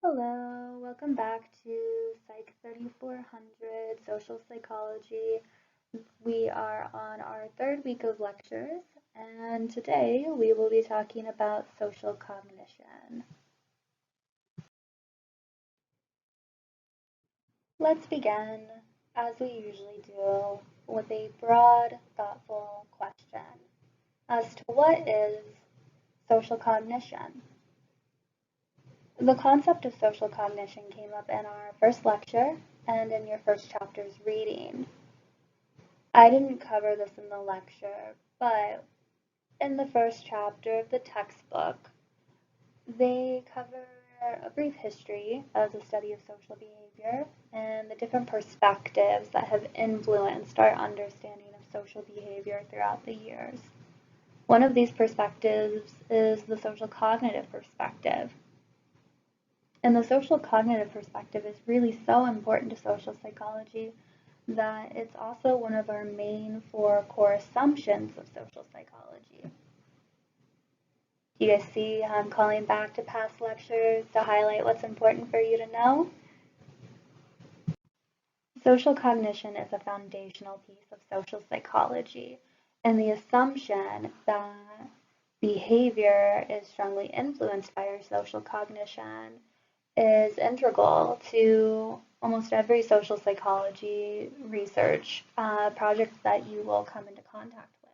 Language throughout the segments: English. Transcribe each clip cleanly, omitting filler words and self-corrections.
Hello, welcome back to Psych 3400 Social Psychology. We are on our third week of lectures, and today we will be talking about social cognition. Let's begin, as we usually do, with a broad, thoughtful question as to what is social cognition. The concept of social cognition came up in our first lecture and in your first chapter's reading. I didn't cover this in the lecture, but in the first chapter of the textbook, they cover a brief history of the study of social behavior and the different perspectives that have influenced our understanding of social behavior throughout the years. One of these perspectives is the social cognitive perspective. And the social cognitive perspective is really so important to social psychology that it's also one of our main four core assumptions of social psychology. Do you guys see how I'm calling back to past lectures to highlight what's important for you to know? Social cognition is a foundational piece of social psychology, and the assumption that behavior is strongly influenced by our social cognition is integral to almost every social psychology research project that you will come into contact with.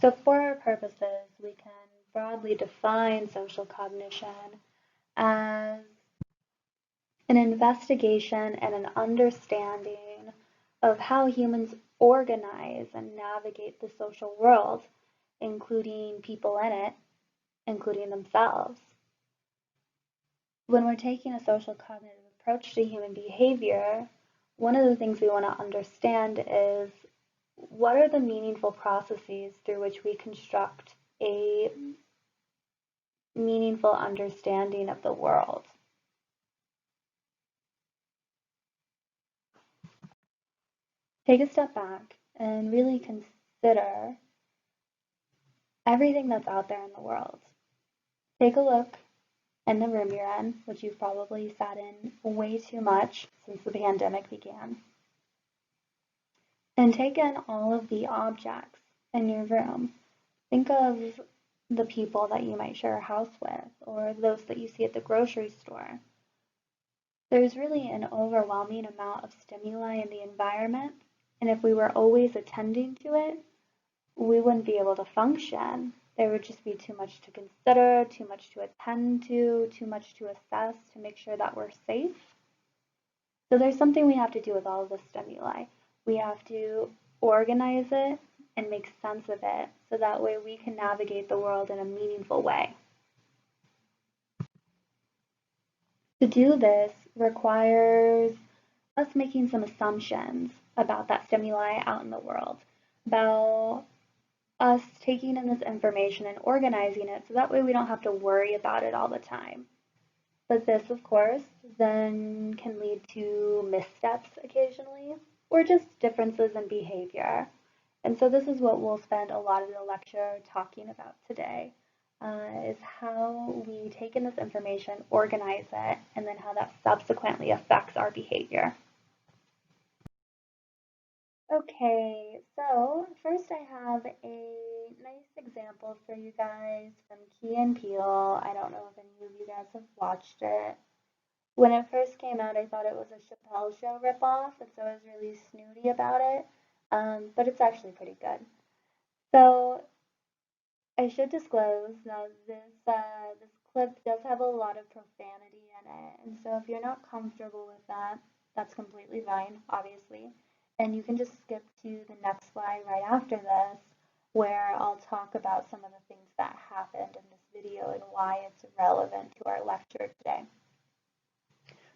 So for our purposes, we can broadly define social cognition as an investigation and an understanding of how humans organize and navigate the social world, including people in it, including themselves. When we're taking a social cognitive approach to human behavior, one of the things we want to understand is what are the meaningful processes through which we construct a meaningful understanding of the world. Take a step back and really consider everything that's out there in the world. Take a look in the room you're in, which you've probably sat in way too much since the pandemic began. And take in all of the objects in your room. Think of the people that you might share a house with, or those that you see at the grocery store. There's really an overwhelming amount of stimuli in the environment, and if we were always attending to it, we wouldn't be able to function. There would just be too much to consider, too much to attend to, too much to assess to make sure that we're safe. So there's something we have to do with all of the stimuli. We have to organize it and make sense of it so that way we can navigate the world in a meaningful way. To do this requires us making some assumptions about that stimuli out in the world, about us taking in this information and organizing it so that way we don't have to worry about it all the time. But this, of course, then can lead to missteps occasionally, or just differences in behavior. And so this is what we'll spend a lot of the lecture talking about today, is how we take in this information, organize it, and then how that subsequently affects our behavior. Okay, so first I have a nice example for you guys from Key and Peele. I don't know if any of you guys have watched it. When it first came out, I thought it was a Chappelle Show ripoff, and so I was really snooty about it, but it's actually pretty good. So I should disclose that this clip does have a lot of profanity in it, and so if you're not comfortable with that, that's completely fine, obviously. And you can just skip to the next slide right after this, where I'll talk about some of the things that happened in this video and why it's relevant to our lecture today.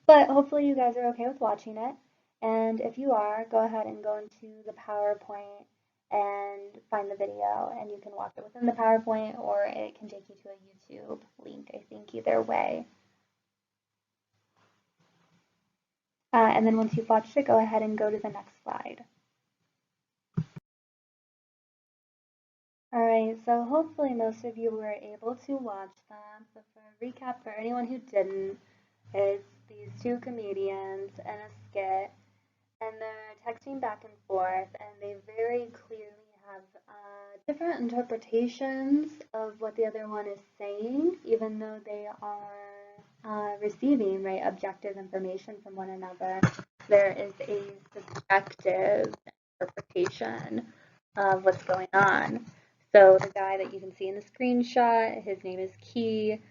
But hopefully you guys are okay with watching it. And if you are, go ahead and go into the PowerPoint and find the video, and you can watch it within the PowerPoint, or it can take you to a YouTube link, I think, either way. And then once you've watched it, go ahead and go to the next slide. Alright, so hopefully most of you were able to watch them. So for a recap, for anyone who didn't, it's these two comedians in a skit, and they're texting back and forth, and they very clearly have different interpretations of what the other one is saying, even though they are receiving right objective information from one another. There is a subjective interpretation of what's going on. So the guy that you can see in the screenshot, his name is Key.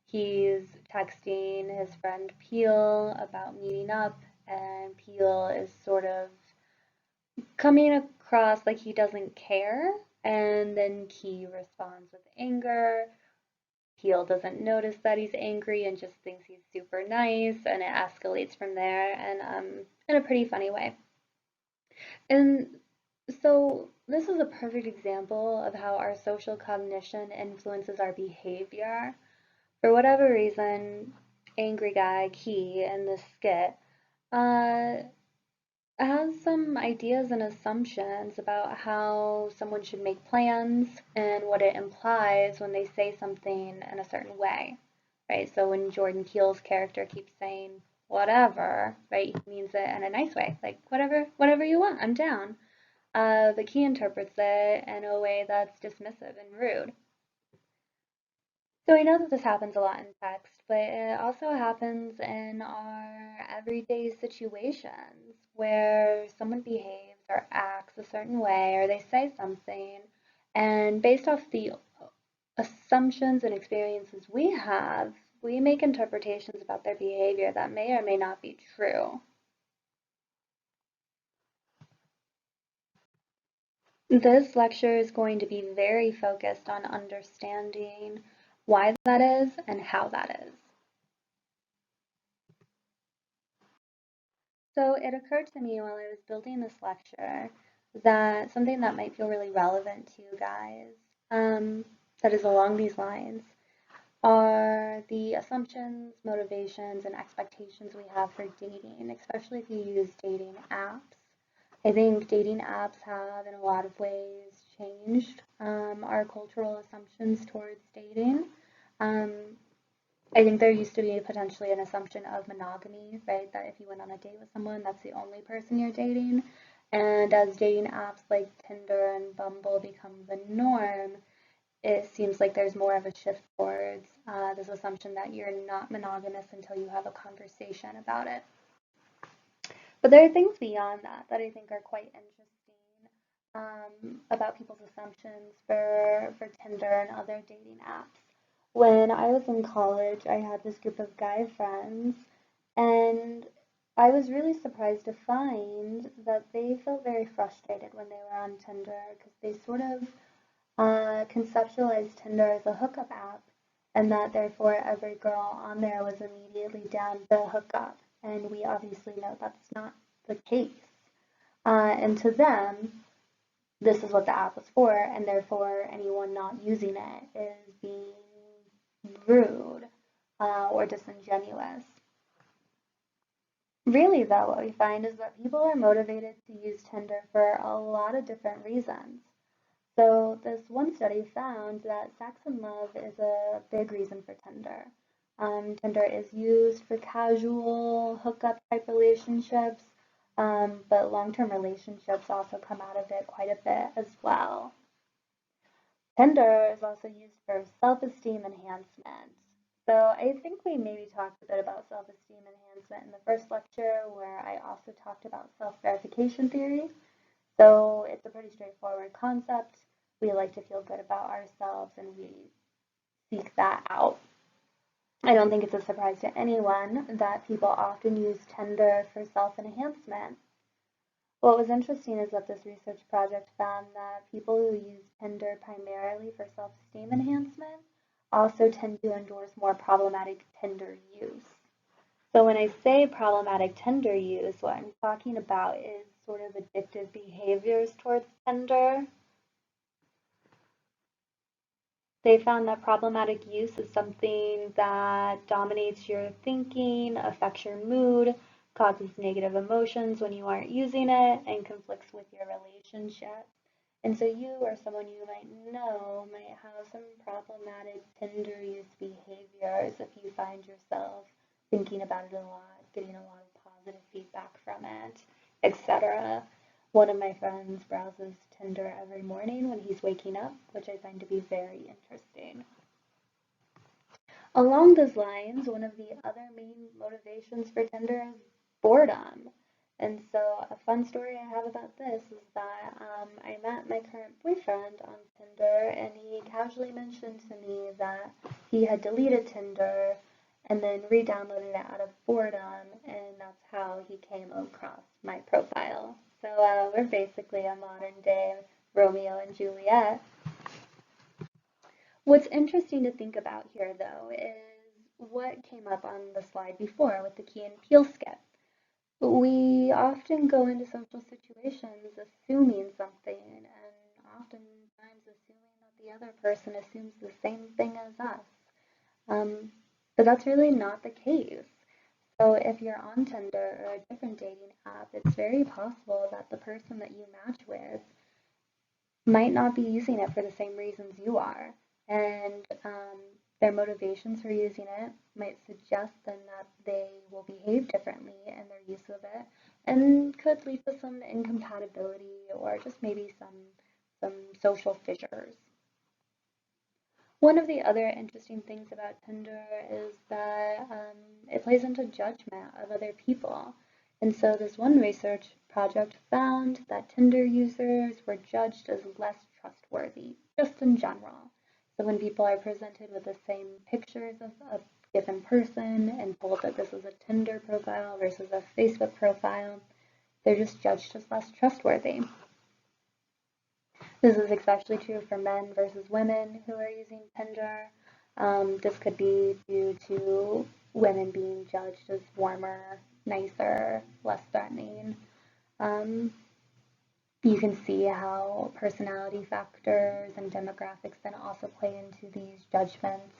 He's texting his friend Peel about meeting up, and Peel is sort of coming across like he doesn't care, and then Key responds with anger. Peel doesn't notice that he's angry and just thinks he's super nice, and it escalates from there, and in a pretty funny way. And so this is a perfect example of how our social cognition influences our behavior. For whatever reason, angry guy Key in this skit uh, has some ideas and assumptions about how someone should make plans and what it implies when they say something in a certain way, right? So when Jordan Peele's character keeps saying whatever, right, he means it in a nice way, like whatever you want, I'm down. But he interprets it in a way that's dismissive and rude. So we know that this happens a lot in text, but it also happens in our everyday situations where someone behaves or acts a certain way or they say something, and based off the assumptions and experiences we have, we make interpretations about their behavior that may or may not be true. This lecture is going to be very focused on understanding why that is and how that is. So it occurred to me while I was building this lecture that something that might feel really relevant to you guys, that is along these lines, are the assumptions, motivations, and expectations we have for dating, especially if you use dating apps. I think dating apps have, in a lot of ways, changed our cultural assumptions towards dating. Um, I think there used to be potentially an assumption of monogamy, right? That if you went on a date with someone, that's the only person you're dating. And as dating apps like Tinder and Bumble become the norm, it seems like there's more of a shift towards this assumption that you're not monogamous until you have a conversation about it. But there are things beyond that that I think are quite interesting about people's assumptions for Tinder and other dating apps. When I was in college, I had this group of guy friends, and I was really surprised to find that they felt very frustrated when they were on Tinder because they sort of conceptualized Tinder as a hookup app, and that therefore every girl on there was immediately down the hookup. And we obviously know that's not the case. And to them, this is what the app was for, and therefore anyone not using it is being rude or disingenuous. Really, though, what we find is that people are motivated to use Tinder for a lot of different reasons. So this one study found that sex and love is a big reason for Tinder. Tinder is used for casual hookup type relationships, but long-term relationships also come out of it quite a bit as well. Tinder is also used for self-esteem enhancement. So I think we maybe talked a bit about self-esteem enhancement in the first lecture, where I also talked about self-verification theory. So it's a pretty straightforward concept. We like to feel good about ourselves and we seek that out. I don't think it's a surprise to anyone that people often use Tinder for self-enhancement. What was interesting is that this research project found that people who use Tinder primarily for self-esteem enhancement also tend to endorse more problematic Tinder use. So when I say problematic Tinder use, what I'm talking about is sort of addictive behaviors towards Tinder. They found that problematic use is something that dominates your thinking, affects your mood, causes negative emotions when you aren't using it, and conflicts with your relationship. And so you or someone you might know might have some problematic Tinder use behaviors if you find yourself thinking about it a lot, getting a lot of positive feedback from it, etc. One of my friends browses Tinder every morning when he's waking up, which I find to be very interesting. Along those lines, one of the other main motivations for Tinder is boredom. And so, a fun story I have about this is that I met my current boyfriend on Tinder, and he casually mentioned to me that he had deleted Tinder and then re downloaded it out of boredom, and that's how he came across my profile. So, we're basically a modern day Romeo and Juliet. What's interesting to think about here, though, is what came up on the slide before with the Key and Peele skit. We often go into social situations assuming something, and oftentimes assuming that the other person assumes the same thing as us. But that's really not the case. So if you're on Tinder or a different dating app, it's very possible that the person that you match with might not be using it for the same reasons you are. And their motivations for using it might suggest then that they will behave differently in their use of it and could lead to some incompatibility or just maybe some social fissures. One of the other interesting things about Tinder is that it plays into judgment of other people. And so this one research project found that Tinder users were judged as less trustworthy, just in general. So when people are presented with the same pictures of a given person and told that this is a Tinder profile versus a Facebook profile, they're just judged as less trustworthy. This is especially true for men versus women who are using Tinder. This could be due to women being judged as warmer, nicer, less threatening. You can see how personality factors and demographics then also play into these judgments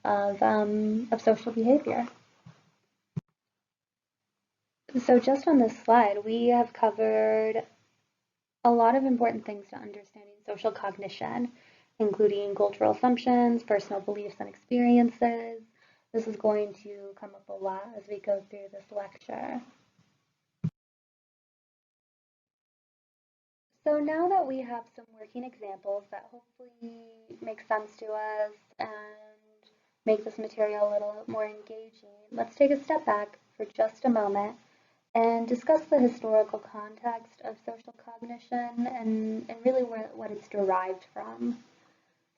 of social behavior. So just on this slide, we have covered a lot of important things to understanding social cognition, including cultural assumptions, personal beliefs and experiences. This is going to come up a lot as we go through this lecture. So now that we have some working examples that hopefully make sense to us and make this material a little more engaging, let's take a step back for just a moment and discuss the historical context of social cognition and really what it's derived from.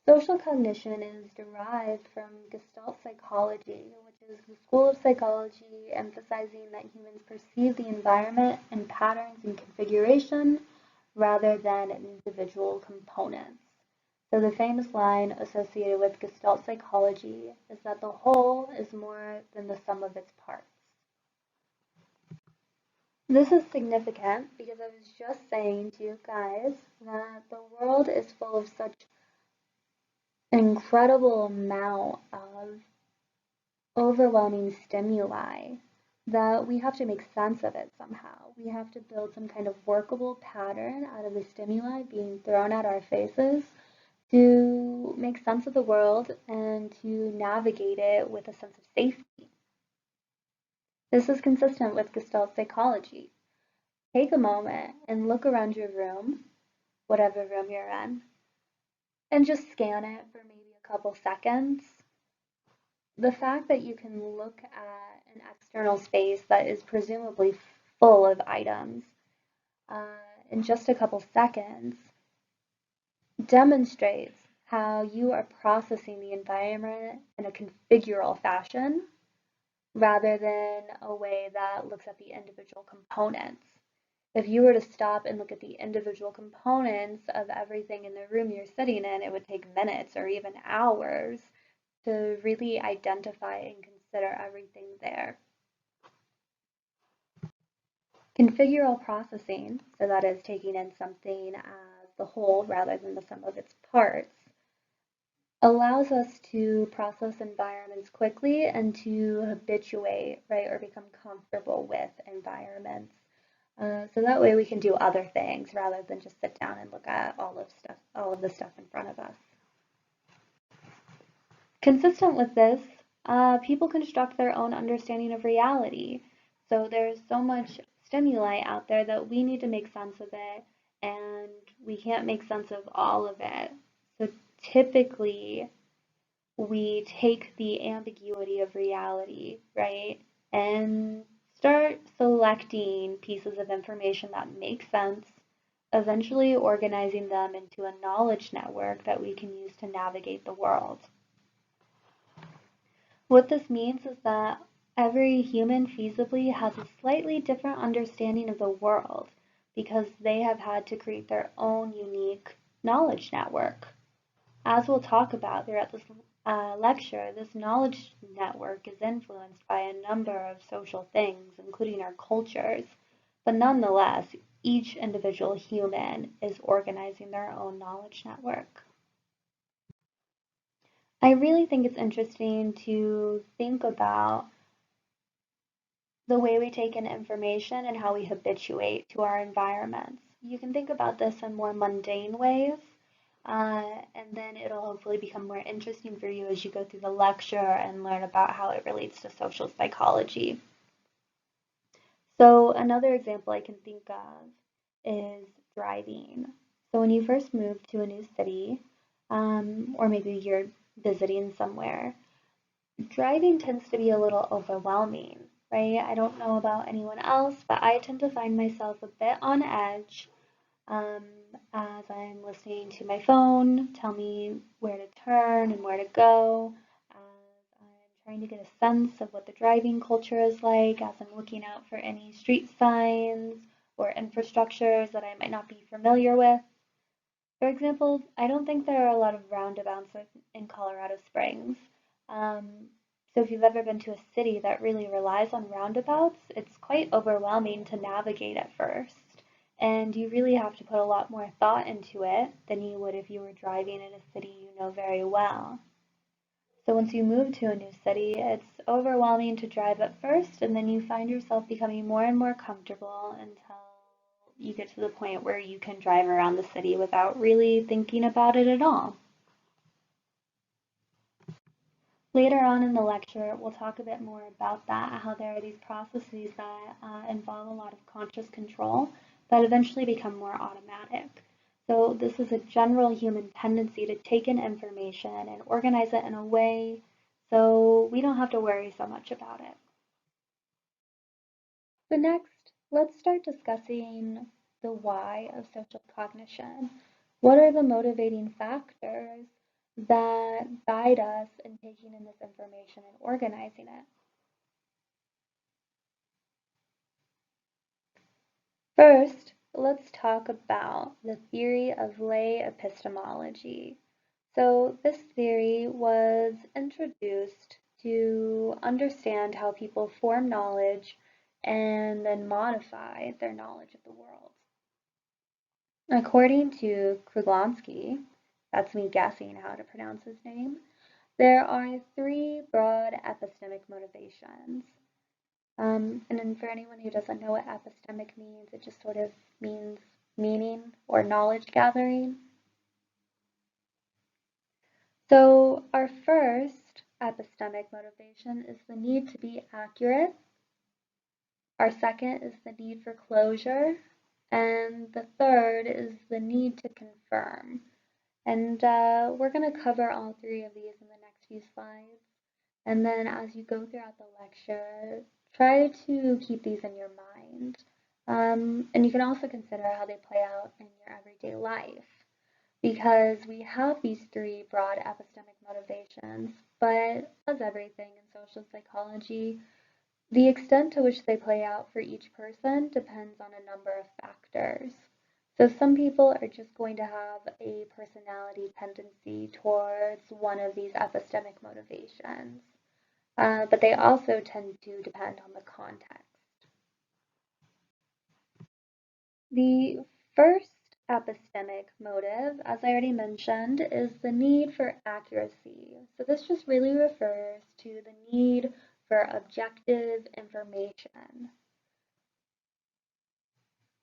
Social cognition is derived from Gestalt psychology, which is the school of psychology emphasizing that humans perceive the environment in patterns and configuration rather than individual components. So the famous line associated with Gestalt psychology is that the whole is more than the sum of its parts. This is significant because I was just saying to you guys that the world is full of such an incredible amount of overwhelming stimuli that we have to make sense of it somehow. We have to build some kind of workable pattern out of the stimuli being thrown at our faces to make sense of the world and to navigate it with a sense of safety. This is consistent with Gestalt psychology. Take a moment and look around your room, whatever room you're in, and just scan it for maybe a couple seconds. The fact that you can look at an external space that is presumably full of items in just a couple seconds demonstrates how you are processing the environment in a configural fashion rather than a way that looks at the individual components. If you were to stop and look at the individual components of everything in the room you're sitting in, it would take minutes or even hours to really identify and consider everything there. Configural processing, so that is taking in something as the whole rather than the sum of its parts, allows us to process environments quickly and to habituate, right, or become comfortable with environments. So that way we can do other things rather than just sit down and look at all of the stuff in front of us. Consistent with this, people construct their own understanding of reality. So there's so much stimuli out there that we need to make sense of it, and we can't make sense of all of it. So typically, we take the ambiguity of reality, right, and start selecting pieces of information that make sense, eventually organizing them into a knowledge network that we can use to navigate the world. What this means is that every human feasibly has a slightly different understanding of the world because they have had to create their own unique knowledge network. As we'll talk about throughout this lecture, this knowledge network is influenced by a number of social things, including our cultures, but nonetheless, each individual human is organizing their own knowledge network. I really think it's interesting to think about the way we take in information and how we habituate to our environments. You can think about this in more mundane ways, and then it'll hopefully become more interesting for you as you go through the lecture and learn about how it relates to social psychology. So another example I can think of is driving. So when you first move to a new city, or maybe you're visiting somewhere, driving tends to be a little overwhelming, right? I don't know about anyone else, but I tend to find myself a bit on edge um, as I'm listening to my phone tell me where to turn and where to go, as I'm trying to get a sense of what the driving culture is like, as I'm looking out for any street signs or infrastructures that I might not be familiar with. For example, I don't think there are a lot of roundabouts in Colorado Springs. So if you've ever been to a city that really relies on roundabouts, it's quite overwhelming to navigate at first. And you really have to put a lot more thought into it than you would if you were driving in a city you know very well. So once you move to a new city, it's overwhelming to drive at first, and then you find yourself becoming more and more comfortable until you get to the point where you can drive around the city without really thinking about it at all. Later on in the lecture, we'll talk a bit more about that, how there are these processes that involve a lot of conscious control that eventually become more automatic. So this is a general human tendency to take in information and organize it in a way so we don't have to worry so much about it. So next, let's start discussing the why of social cognition. What are the motivating factors that guide us in taking in this information and organizing it? First, let's talk about the theory of lay epistemology. So this theory was introduced to understand how people form knowledge and then modify their knowledge of the world. According to Kruglanski, that's me guessing how to pronounce his name, there are three broad epistemic motivations. And then for anyone who doesn't know what epistemic means, it just sort of means meaning or knowledge gathering. So our first epistemic motivation is the need to be accurate. Our second is the need for closure. And the third is the need to confirm. And we're going to cover all three of these in the next few slides. And then as you go throughout the lecture, try to keep these in your mind. And you can also consider how they play out in your everyday life. Because we have these three broad epistemic motivations, but as everything in social psychology, the extent to which they play out for each person depends on a number of factors. So some people are just going to have a personality tendency towards one of these epistemic motivations, but they also tend to depend on the context. The first epistemic motive, as I already mentioned, is the need for accuracy. So this just really refers to the need for objective information.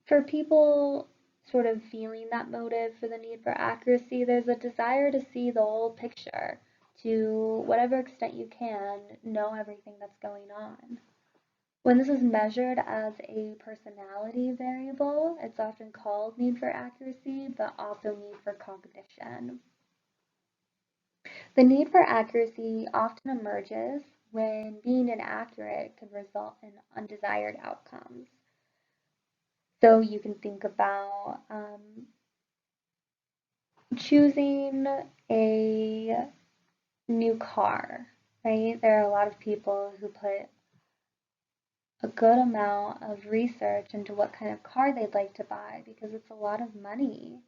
For people sort of feeling that motive for the need for accuracy, there's a desire to see the whole picture, to whatever extent you can, know everything that's going on. When this is measured as a personality variable, it's often called need for accuracy, but also need for cognition. The need for accuracy often emerges when being inaccurate can result in undesired outcomes. So you can think about choosing a new car, right? There are a lot of people who put a good amount of research into what kind of car they'd like to buy because it's a lot of money.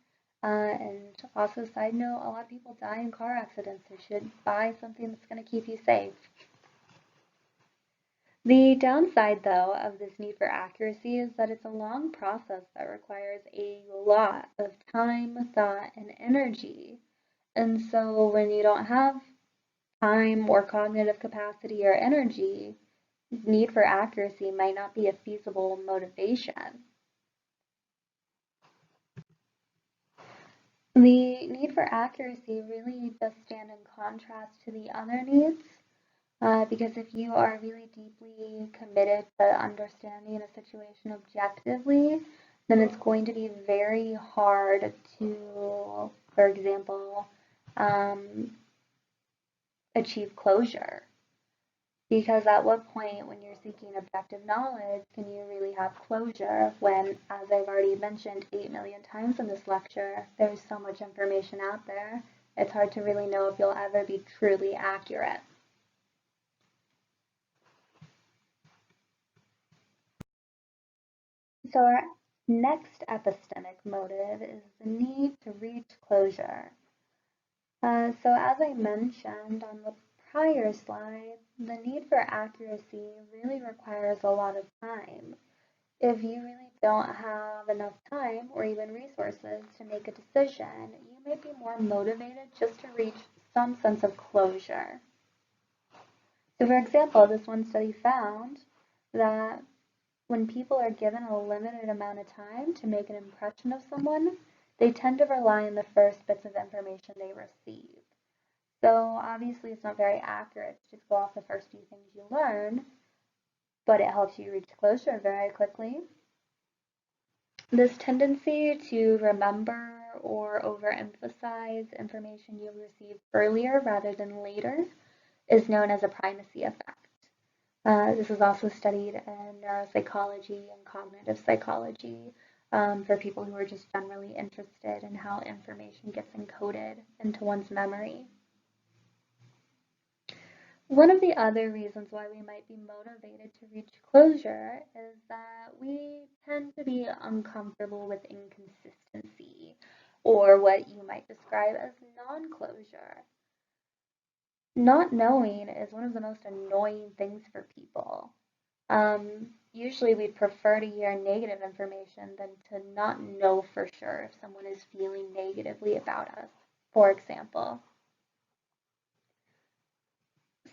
And also, side note, a lot of people die in car accidents. So you should buy something that's going to keep you safe. The downside, though, of this need for accuracy is that it's a long process that requires a lot of time, thought, and energy. And so when you don't have time or cognitive capacity or energy, need for accuracy might not be a feasible motivation. The need for accuracy really does stand in contrast to the other needs, because if you are really deeply committed to understanding a situation objectively, then it's going to be very hard to, for example, achieve closure. Because at what point, when you're seeking objective knowledge, can you really have closure when, as I've already mentioned 8 million times in this lecture, there's so much information out there, it's hard to really know if you'll ever be truly accurate. So our next epistemic motive is the need to reach closure. So as I mentioned on the prior slide, the need for accuracy really requires a lot of time. If you really don't have enough time or even resources to make a decision, you may be more motivated just to reach some sense of closure. So for example, this one study found that when people are given a limited amount of time to make an impression of someone, they tend to rely on the first bits of information they receive. So obviously it's not very accurate to just go off the first few things you learn, but it helps you reach closure very quickly. This tendency to remember or overemphasize information you received earlier rather than later is known as a primacy effect. This is also studied in neuropsychology and cognitive psychology for people who are just generally interested in how information gets encoded into one's memory. One of the other reasons why we might be motivated to reach closure is that we tend to be uncomfortable with inconsistency, or what you might describe as non-closure. Not knowing is one of the most annoying things for people. Usually we'd prefer to hear negative information than to not know for sure if someone is feeling negatively about us, for example.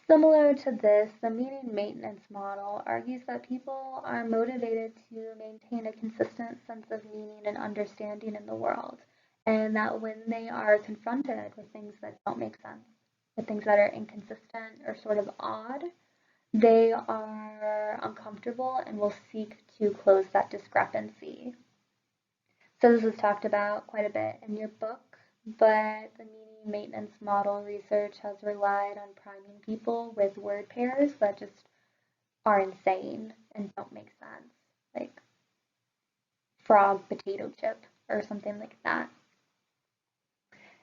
Similar to this, the meaning maintenance model argues that people are motivated to maintain a consistent sense of meaning and understanding in the world, and that when they are confronted with things that don't make sense, with things that are inconsistent or sort of odd, they are uncomfortable and will seek to close that discrepancy. So this is talked about quite a bit in your book, but the meaning maintenance model research has relied on priming people with word pairs that just are insane and don't make sense, like frog potato chip or something like that.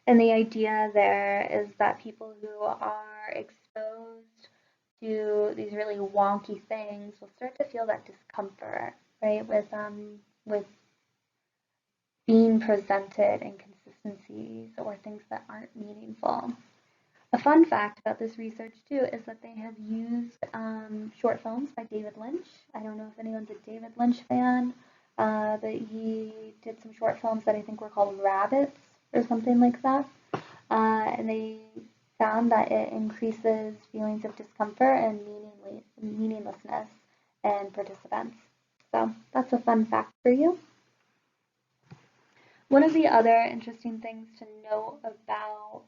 And the idea there is that people who are exposed to these really wonky things will start to feel that discomfort, right, with being presented inconsistencies or things that aren't meaningful. A fun fact about this research too is that they have used short films by David Lynch. I don't know if anyone's a David Lynch fan, but he did some short films that I think were called Rabbits or something like that. And they found that it increases feelings of discomfort and meaninglessness in participants. So that's a fun fact for you. One of the other interesting things to note about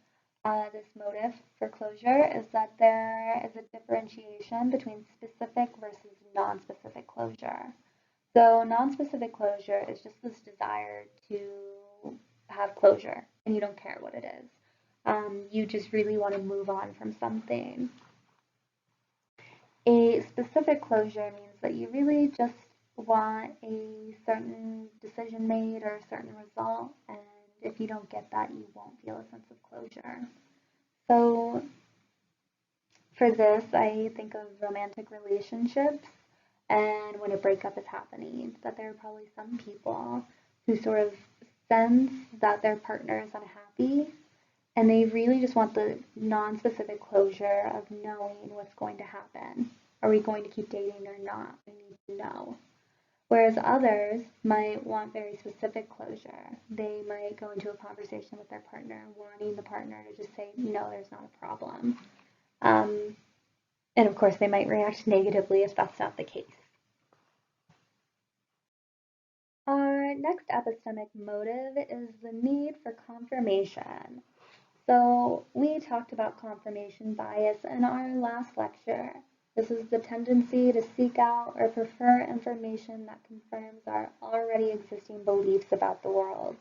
this motive for closure is that there is a differentiation between specific versus non-specific closure. So non-specific closure is just this desire to have closure, and you don't care what it is. You just really want to move on from something. A specific closure means that you really just want a certain decision made or a certain result, and if you don't get that, you won't feel a sense of closure. So for this, I think of romantic relationships, and when a breakup is happening, that there are probably some people who sort of sense that their partner is unhappy, and they really just want the non-specific closure of knowing what's going to happen. Are we going to keep dating or not? We need to know. Whereas others might want very specific closure. They might go into a conversation with their partner wanting the partner to just say, no, there's not a problem. And of course, they might react negatively if that's not the case. Our next epistemic motive is the need for confirmation. So we talked about confirmation bias in our last lecture. This is the tendency to seek out or prefer information that confirms our already existing beliefs about the world.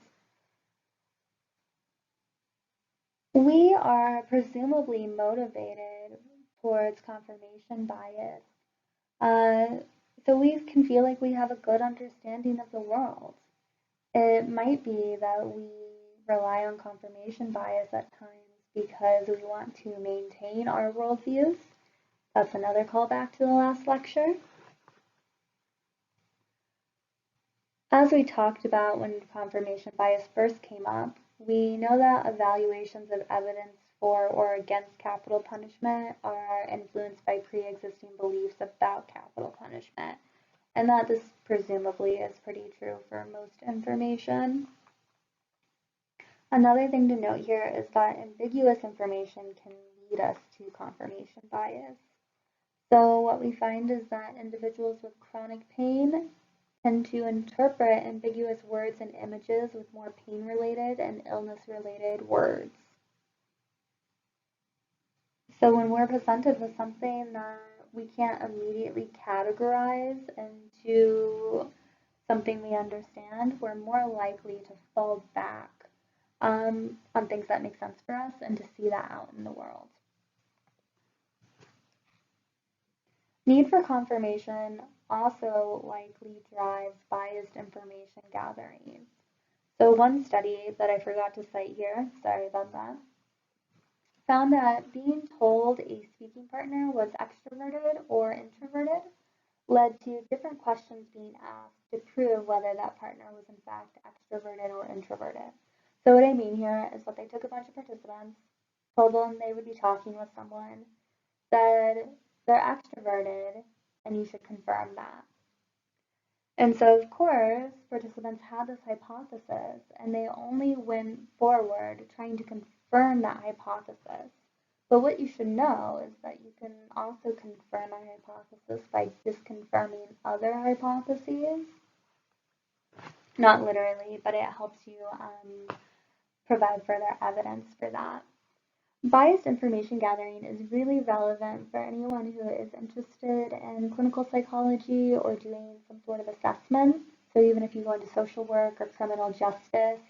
We are presumably motivated towards confirmation bias. So we can feel like we have a good understanding of the world. It might be that we rely on confirmation bias at times because we want to maintain our worldviews. That's another callback to the last lecture. As we talked about when confirmation bias first came up, we know that evaluations of evidence for or against capital punishment are influenced by pre-existing beliefs about capital punishment, and that this presumably is pretty true for most information. Another thing to note here is that ambiguous information can lead us to confirmation bias. So what we find is that individuals with chronic pain tend to interpret ambiguous words and images with more pain-related and illness-related words. So when we're presented with something that we can't immediately categorize into something we understand, we're more likely to fall back on things that make sense for us and to see that out in the world. Need for confirmation also likely drives biased information gathering. So one study that I forgot to cite here, sorry about that, found that being told a speaking partner was extroverted or introverted led to different questions being asked to prove whether that partner was in fact extroverted or introverted. So what I mean here is that they took a bunch of participants, told them they would be talking with someone, said they're extroverted and you should confirm that. And so, of course, participants had this hypothesis and they only went forward trying to confirm that hypothesis. But what you should know is that you can also confirm a hypothesis by disconfirming other hypotheses. Not literally, but it helps you provide further evidence for that. Biased information gathering is really relevant for anyone who is interested in clinical psychology or doing some sort of assessment. So even if you go into social work or criminal justice,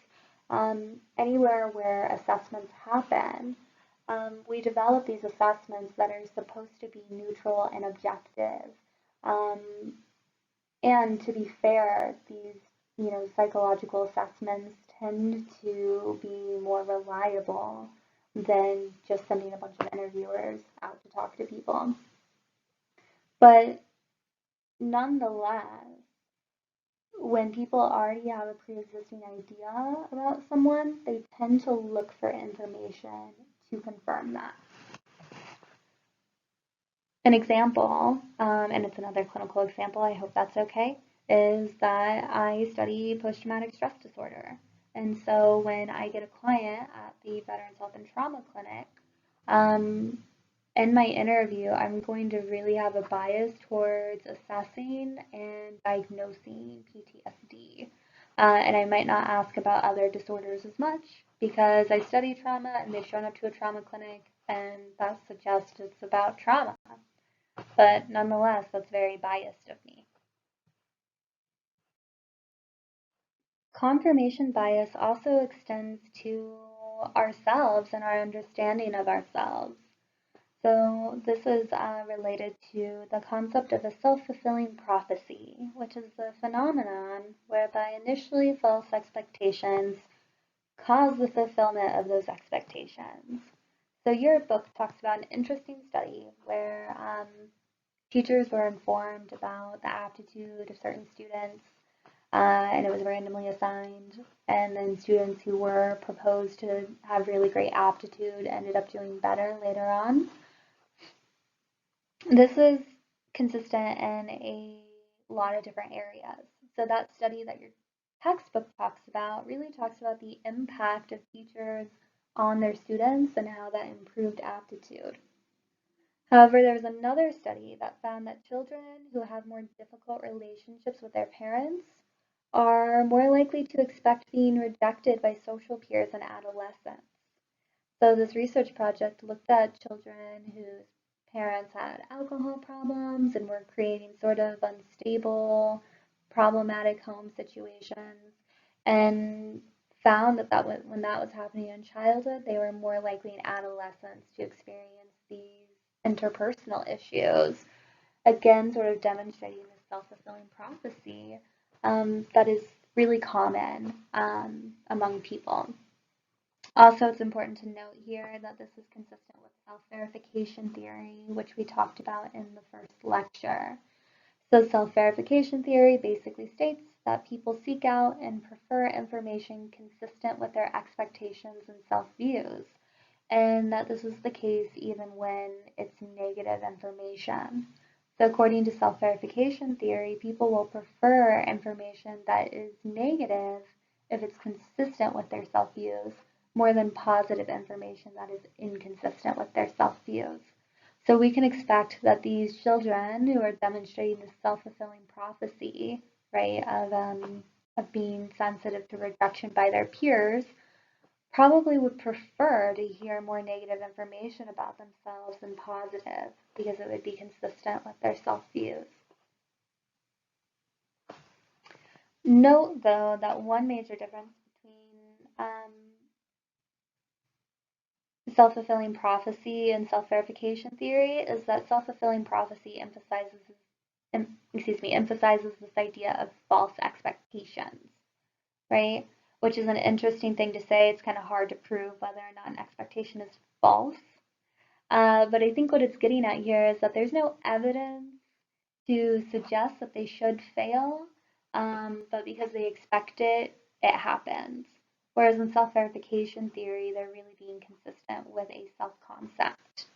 anywhere where assessments happen, we develop these assessments that are supposed to be neutral and objective. And to be fair, these psychological assessments tend to be more reliable than just sending a bunch of interviewers out to talk to people. But nonetheless, when people already have a pre-existing idea about someone, they tend to look for information to confirm that. An example, and it's another clinical example, I hope that's okay, is that I study post-traumatic stress disorder. And so when I get a client at the Veterans Health and Trauma Clinic, in my interview, I'm going to really have a bias towards assessing and diagnosing PTSD. And I might not ask about other disorders as much because I study trauma and they've shown up to a trauma clinic and that suggests it's about trauma. But nonetheless, that's very biased of me. Confirmation bias also extends to ourselves and our understanding of ourselves. So this is related to the concept of a self-fulfilling prophecy, which is the phenomenon whereby initially false expectations cause the fulfillment of those expectations. So your book talks about an interesting study where teachers were informed about the aptitude of certain students, and it was randomly assigned. And then students who were proposed to have really great aptitude ended up doing better later on. This is consistent in a lot of different areas. So that study that your textbook talks about really talks about the impact of teachers on their students and how that improved aptitude. However, there was another study that found that children who have more difficult relationships with their parents are more likely to expect being rejected by social peers in adolescence. So this research project looked at children whose parents had alcohol problems and were creating sort of unstable, problematic home situations, and found that when that was happening in childhood, they were more likely in adolescence to experience these interpersonal issues. Again, sort of demonstrating this self-fulfilling prophecy that is really common among people. Also, it's important to note here that this is consistent with self-verification theory, which we talked about in the first lecture. So self-verification theory basically states that people seek out and prefer information consistent with their expectations and self-views, and that this is the case even when it's negative information. So according to self-verification theory, people will prefer information that is negative if it's consistent with their self-views more than positive information that is inconsistent with their self-views. So we can expect that these children who are demonstrating this self-fulfilling prophecy, right, of being sensitive to rejection by their peers, probably would prefer to hear more negative information about themselves than positive because it would be consistent with their self-views. Note, though, that one major difference between self-fulfilling prophecy and self-verification theory is that self-fulfilling prophecy emphasizes this idea of false expectations, right? Which is an interesting thing to say. It's kind of hard to prove whether or not an expectation is false. But I think what it's getting at here is that there's no evidence to suggest that they should fail, but because they expect it, it happens. Whereas in self-verification theory, they're really being consistent with a self-concept.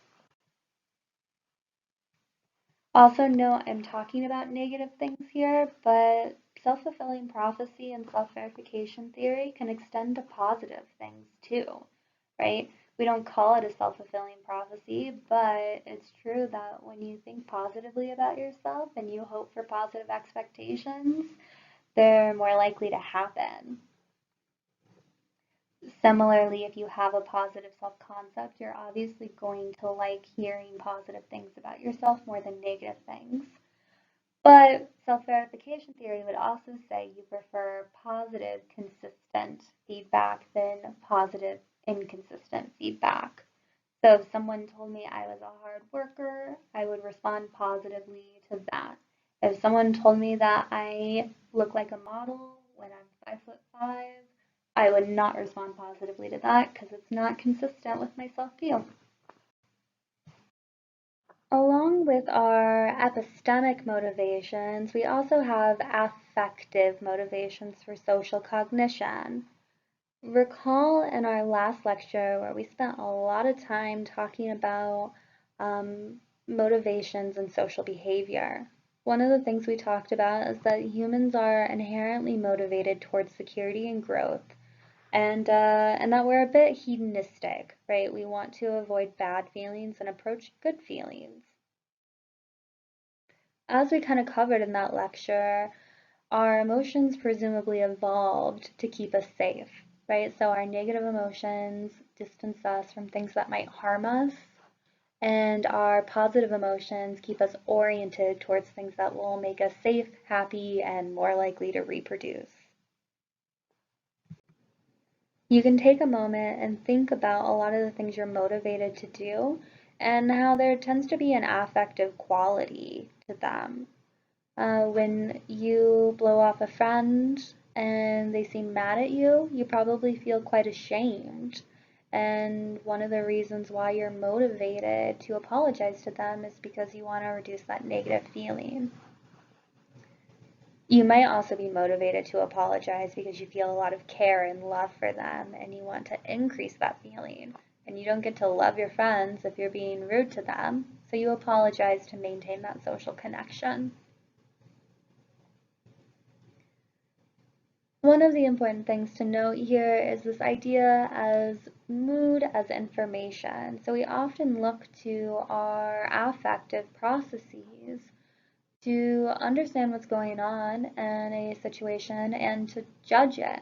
Also note I'm talking about negative things here, but self-fulfilling prophecy and self-verification theory can extend to positive things too, right? We don't call it a self-fulfilling prophecy, but it's true that when you think positively about yourself and you hope for positive expectations, they're more likely to happen. Similarly, if you have a positive self-concept, you're obviously going to like hearing positive things about yourself more than negative things. But self-verification theory would also say you prefer positive, consistent feedback than positive, inconsistent feedback. So if someone told me I was a hard worker, I would respond positively to that. If someone told me that I look like a model when I'm 5'5", I would not respond positively to that because it's not consistent with my self-view. Along with our epistemic motivations, we also have affective motivations for social cognition. Recall in our last lecture where we spent a lot of time talking about motivations and social behavior. One of the things we talked about is that humans are inherently motivated towards security and growth, and that we're a bit hedonistic, right? We want to avoid bad feelings and approach good feelings. As we kind of covered in that lecture, our emotions presumably evolved to keep us safe, right? So our negative emotions distance us from things that might harm us, and our positive emotions keep us oriented towards things that will make us safe, happy, and more likely to reproduce. You can take a moment and think about a lot of the things you're motivated to do and how there tends to be an affective quality to them. When you blow off a friend and they seem mad at you, you probably feel quite ashamed. And one of the reasons why you're motivated to apologize to them is because you want to reduce that negative feeling. You might also be motivated to apologize because you feel a lot of care and love for them and you want to increase that feeling. And you don't get to love your friends if you're being rude to them, so you apologize to maintain that social connection. One of the important things to note here is this idea as mood as information. So we often look to our affective processes to understand what's going on in a situation and to judge it.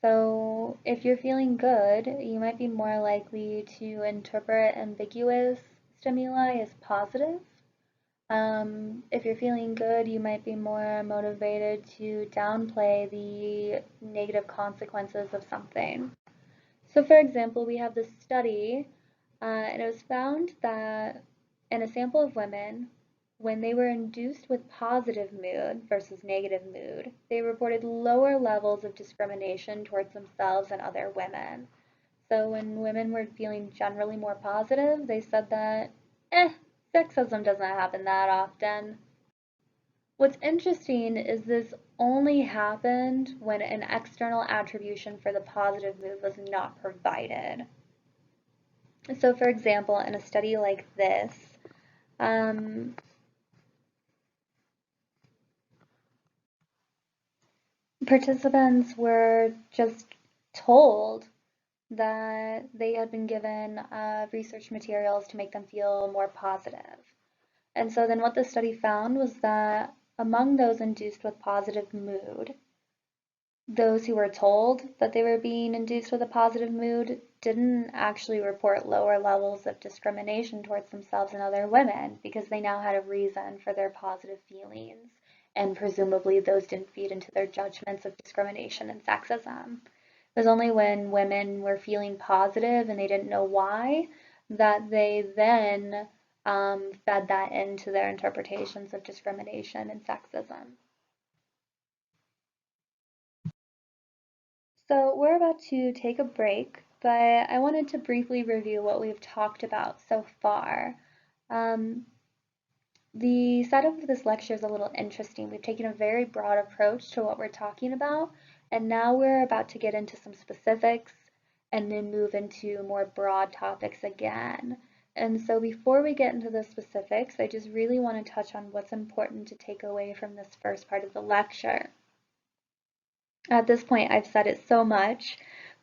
So if you're feeling good, you might be more likely to interpret ambiguous stimuli as positive. If you're feeling good, you might be more motivated to downplay the negative consequences of something. So, for example, we have this study, and it was found that in a sample of women, when they were induced with positive mood versus negative mood, they reported lower levels of discrimination towards themselves and other women. So when women were feeling generally more positive, they said that, sexism doesn't happen that often. What's interesting is this only happened when an external attribution for the positive mood was not provided. So for example, in a study like this, participants were just told that they had been given research materials to make them feel more positive. And so then what the study found was that among those induced with positive mood, those who were told that they were being induced with a positive mood didn't actually report lower levels of discrimination towards themselves and other women because they now had a reason for their positive feelings. And presumably those didn't feed into their judgments of discrimination and sexism. It was only when women were feeling positive and they didn't know why that they then fed that into their interpretations of discrimination and sexism. So we're about to take a break, but I wanted to briefly review what we've talked about so far. Um, the setup of this lecture is a little interesting. We've taken a very broad approach to what we're talking about, and now we're about to get into some specifics and then move into more broad topics again. And so before we get into the specifics, I just really want to touch on what's important to take away from this first part of the lecture. At this point, I've said it so much,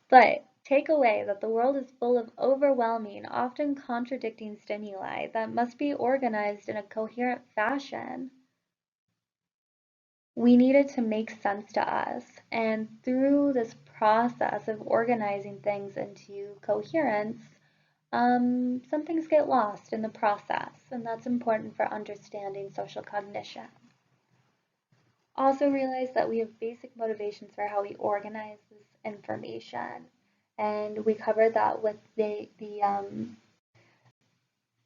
but take away that the world is full of overwhelming, often contradicting stimuli that must be organized in a coherent fashion. We need it to make sense to us, and through this process of organizing things into coherence, some things get lost in the process, and that's important for understanding social cognition. Also realize that we have basic motivations for how we organize this information. And we covered that with the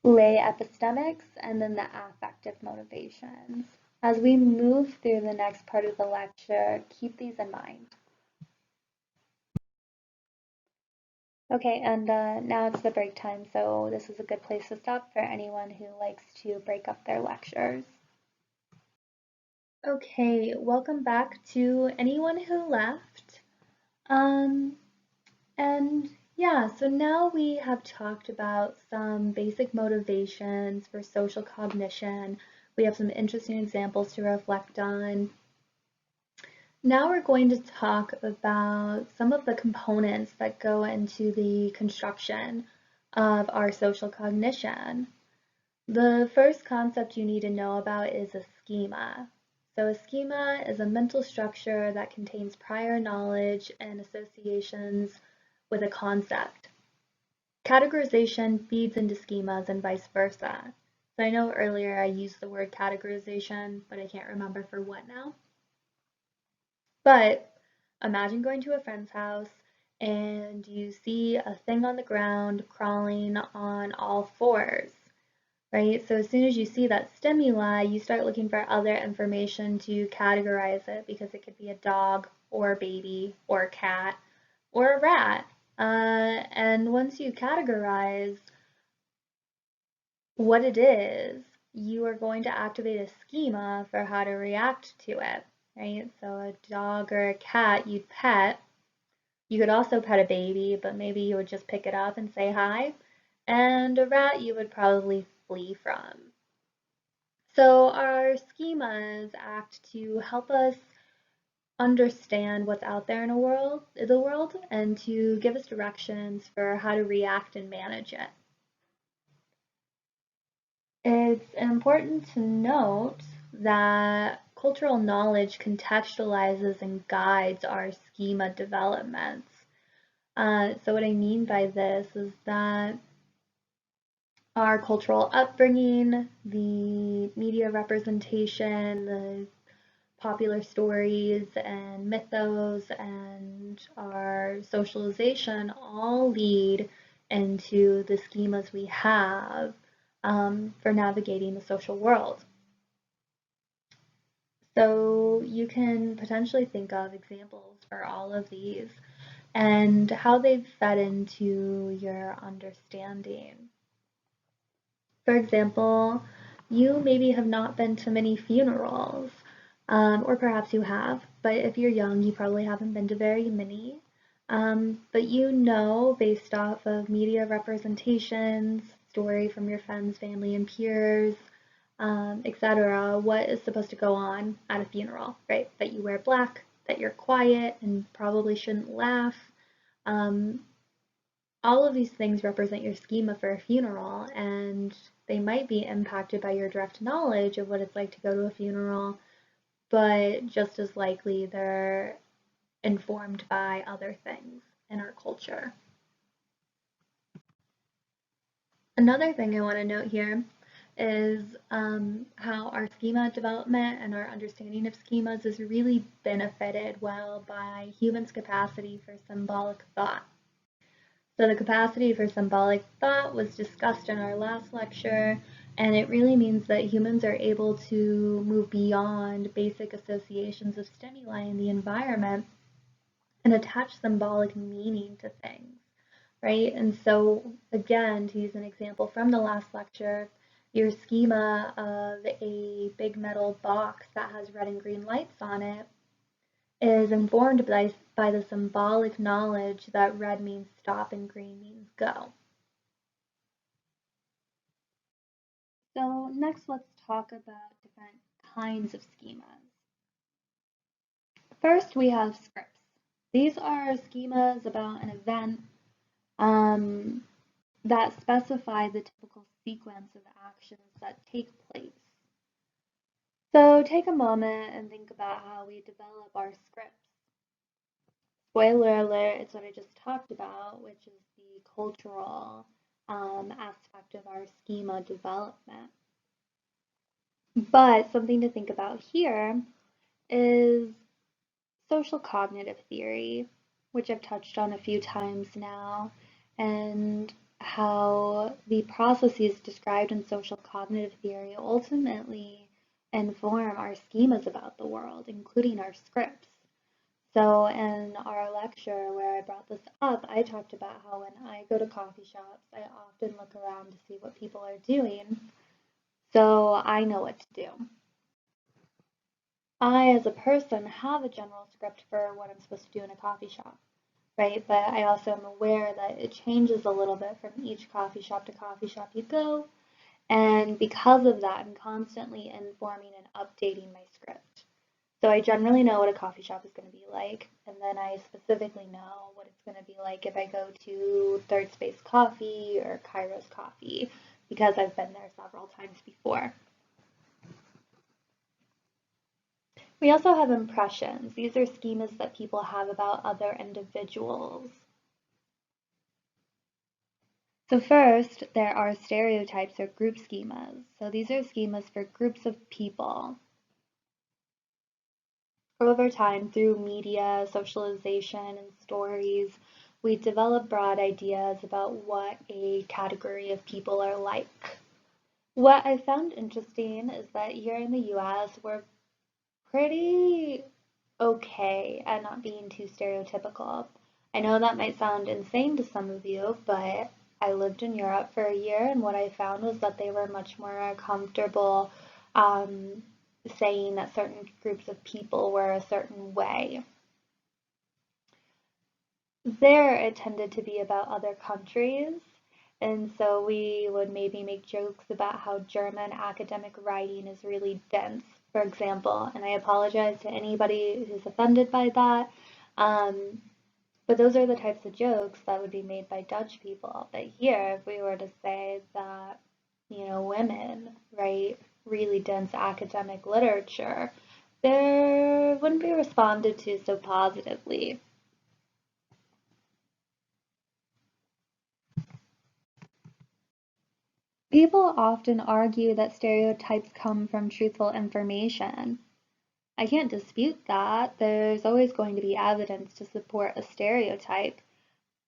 lay epistemics and then the affective motivations. As we move through the next part of the lecture, keep these in mind. Okay, and now it's the break time, so this is a good place to stop for anyone who likes to break up their lectures. Okay, welcome back to anyone who left. And yeah, so now we have talked about some basic motivations for social cognition. We have some interesting examples to reflect on. Now we're going to talk about some of the components that go into the construction of our social cognition. The first concept you need to know about is a schema. So a schema is a mental structure that contains prior knowledge and associations with a concept. Categorization feeds into schemas and vice versa. So I know earlier I used the word categorization, but I can't remember for what now. But imagine going to a friend's house and you see a thing on the ground crawling on all fours, right? So as soon as you see that stimuli, you start looking for other information to categorize it because it could be a dog or a baby or a cat or a rat. And once you categorize what it is, you are going to activate a schema for how to react to it, right? So a dog or a cat you'd pet. You could also pet a baby, but maybe you would just pick it up and say hi. And a rat you would probably flee from. So our schemas act to help us understand what's out there in the world, and to give us directions for how to react and manage it. It's important to note that cultural knowledge contextualizes and guides our schema developments. So what I mean by this is that our cultural upbringing, the media representation, the popular stories and mythos, and our socialization all lead into the schemas we have for navigating the social world. So you can potentially think of examples for all of these and how they've fed into your understanding. For example, you maybe have not been to many funerals, or perhaps you have, but if you're young, you probably haven't been to very many. But you know, based off of media representations, story from your friends, family, and peers, etc., what is supposed to go on at a funeral, right? That you wear black, that you're quiet and probably shouldn't laugh. All of these things represent your schema for a funeral, and they might be impacted by your direct knowledge of what it's like to go to a funeral, but just as likely they're informed by other things in our culture. Another thing I want to note here is how our schema development and our understanding of schemas is really benefited well by humans' capacity for symbolic thought. So the capacity for symbolic thought was discussed in our last lecture, and it really means that humans are able to move beyond basic associations of stimuli in the environment and attach symbolic meaning to things, right? And so again, to use an example from the last lecture, your schema of a big metal box that has red and green lights on it is informed by the symbolic knowledge that red means stop and green means go. So next, let's talk about different kinds of schemas. First, we have scripts. These are schemas about an event that specify the typical sequence of actions that take place. So take a moment and think about how we develop our scripts. Spoiler alert, it's what I just talked about, which is the cultural aspect of our schema development. But something to think about here is social cognitive theory, which I've touched on a few times now, and how the processes described in social cognitive theory ultimately inform our schemas about the world, including our scripts. So in our lecture where I brought this up, I talked about how when I go to coffee shops, I often look around to see what people are doing, so I know what to do. I, as a person, have a general script for what I'm supposed to do in a coffee shop, right? But I also am aware that it changes a little bit from each coffee shop to coffee shop you go, and because of that, I'm constantly informing and updating my script. So I generally know what a coffee shop is going to be like, and then I specifically know what it's going to be like if I go to Third Space Coffee or Kairos Coffee, because I've been there several times before. We also have impressions. These are schemas that people have about other individuals. So first, there are stereotypes or group schemas. So these are schemas for groups of people. Over time, through media, socialization, and stories, we develop broad ideas about what a category of people are like. What I found interesting is that here in the US, we're pretty okay at not being too stereotypical. I know that might sound insane to some of you, but I lived in Europe for a year, and what I found was that they were much more comfortable um, saying that certain groups of people were a certain way. There, it tended to be about other countries, and so we would maybe make jokes about how German academic writing is really dense, for example, and I apologize to anybody who's offended by that. Um, but those are the types of jokes that would be made by Dutch people. But here, if we were to say that, women write really dense academic literature, there wouldn't be responded to so positively. People often argue that stereotypes come from truthful information. I can't dispute that. There's always going to be evidence to support a stereotype.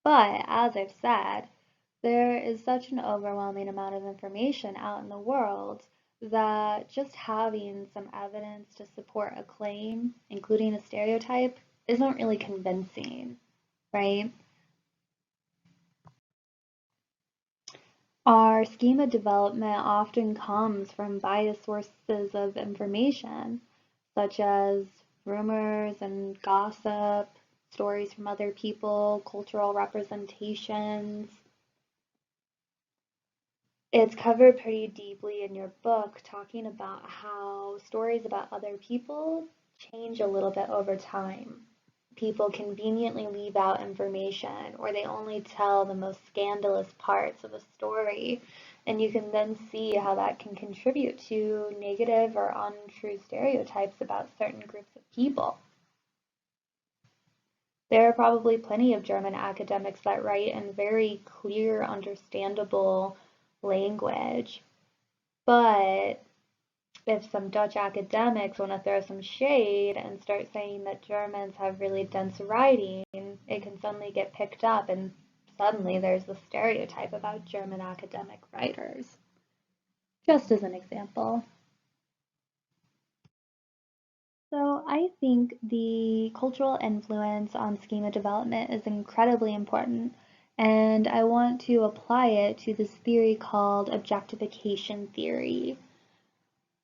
But, as I've said, there is such an overwhelming amount of information out in the world that just having some evidence to support a claim, including a stereotype, isn't really convincing, right? Our schema development often comes from biased sources of information, such as rumors and gossip, stories from other people, cultural representations. It's covered pretty deeply in your book, talking about how stories about other people change a little bit over time. People conveniently leave out information, or they only tell the most scandalous parts of a story, and you can then see how that can contribute to negative or untrue stereotypes about certain groups of people. There are probably plenty of German academics that write in very clear, understandable language, but if some Dutch academics want to throw some shade and start saying that Germans have really dense writing, it can suddenly get picked up, and suddenly there's a stereotype about German academic writers. Just as an example. So I think the cultural influence on schema development is incredibly important, and I want to apply it to this theory called objectification theory.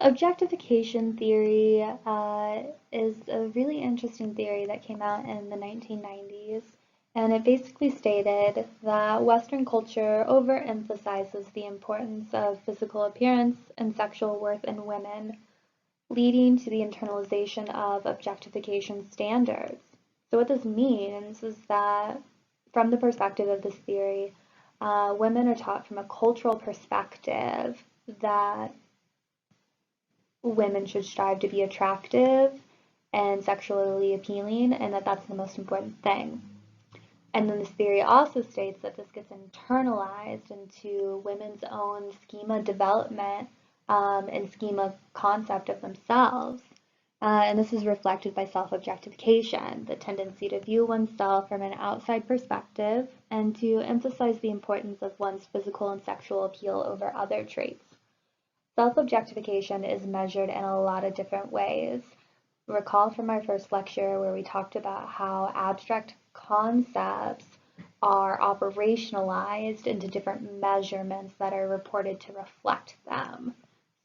Objectification theory is a really interesting theory that came out in the 1990s, and it basically stated that Western culture overemphasizes the importance of physical appearance and sexual worth in women, leading to the internalization of objectification standards. So what this means is that, from the perspective of this theory, women are taught from a cultural perspective that women should strive to be attractive and sexually appealing, and that that's the most important thing. And then this theory also states that this gets internalized into women's own schema development and schema concept of themselves. And this is reflected by self-objectification, the tendency to view oneself from an outside perspective and to emphasize the importance of one's physical and sexual appeal over other traits. Self-objectification is measured in a lot of different ways. Recall from our first lecture where we talked about how abstract concepts are operationalized into different measurements that are reported to reflect them.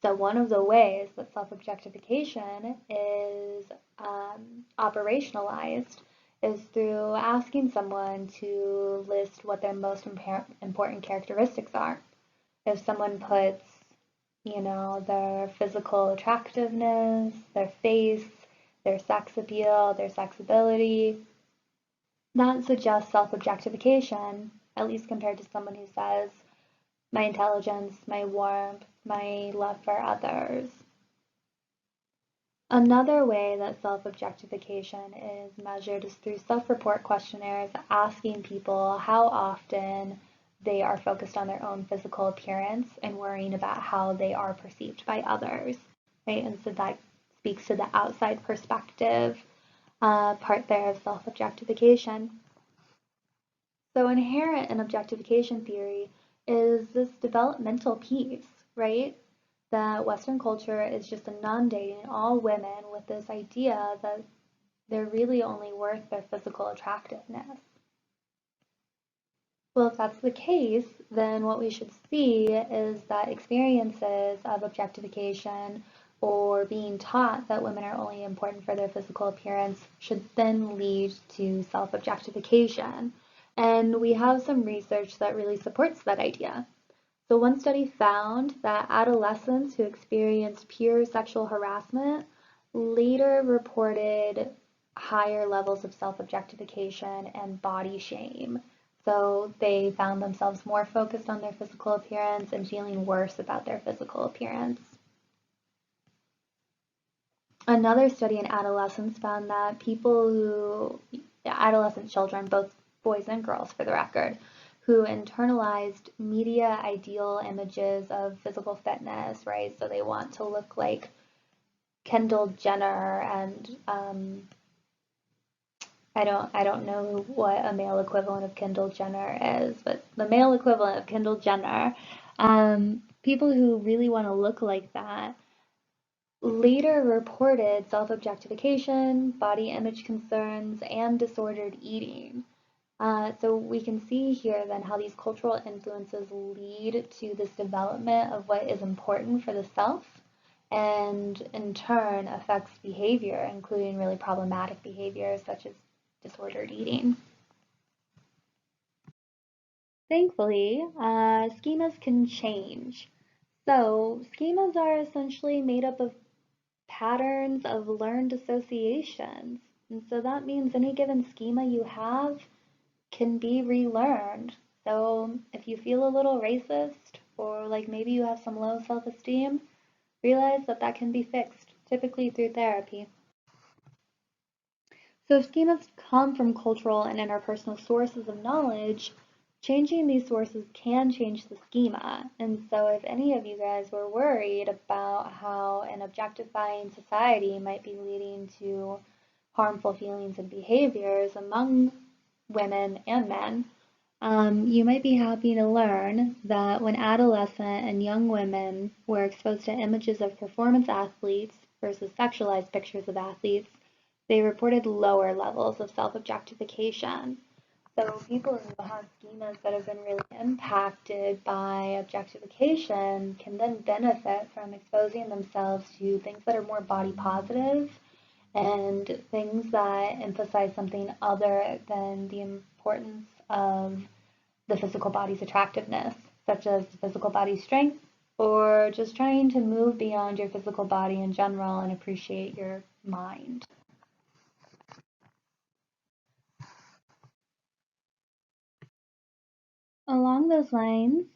So one of the ways that self-objectification is operationalized is through asking someone to list what their most important characteristics are. If someone puts, their physical attractiveness, their face, their sex appeal, their sex ability, that suggests self-objectification, at least compared to someone who says, my intelligence, my warmth, my love for others. Another way that self-objectification is measured is through self-report questionnaires asking people how often they are focused on their own physical appearance and worrying about how they are perceived by others, right? And so that speaks to the outside perspective part there of self-objectification. So inherent in objectification theory is this developmental piece, right? That Western culture is just inundating all women with this idea that they're really only worth their physical attractiveness. Well, if that's the case, then what we should see is that experiences of objectification or being taught that women are only important for their physical appearance should then lead to self-objectification. And we have some research that really supports that idea. So one study found that adolescents who experienced peer sexual harassment later reported higher levels of self-objectification and body shame. So they found themselves more focused on their physical appearance and feeling worse about their physical appearance. Another study in adolescents found that adolescent children, both boys and girls for the record, who internalized media ideal images of physical fitness, right? So they want to look like Kendall Jenner and I don't know what a male equivalent of Kendall Jenner is, but the male equivalent of Kendall Jenner, people who really want to look like that later reported self-objectification, body image concerns, and disordered eating. So we can see here then how these cultural influences lead to this development of what is important for the self and in turn affects behavior, including really problematic behaviors such as disordered eating. Thankfully, schemas can change. So schemas are essentially made up of patterns of learned associations. And so that means any given schema you have can be relearned. So if you feel a little racist or like maybe you have some low self-esteem, realize that that can be fixed, typically through therapy. So if schemas come from cultural and interpersonal sources of knowledge, changing these sources can change the schema. And so if any of you guys were worried about how an objectifying society might be leading to harmful feelings and behaviors among women and men, you might be happy to learn that when adolescent and young women were exposed to images of performance athletes versus sexualized pictures of athletes, they reported lower levels of self-objectification. So people who have schemas that have been really impacted by objectification can then benefit from exposing themselves to things that are more body positive and things that emphasize something other than the importance of the physical body's attractiveness, such as the physical body's strength, or just trying to move beyond your physical body in general and appreciate your mind. Along those lines,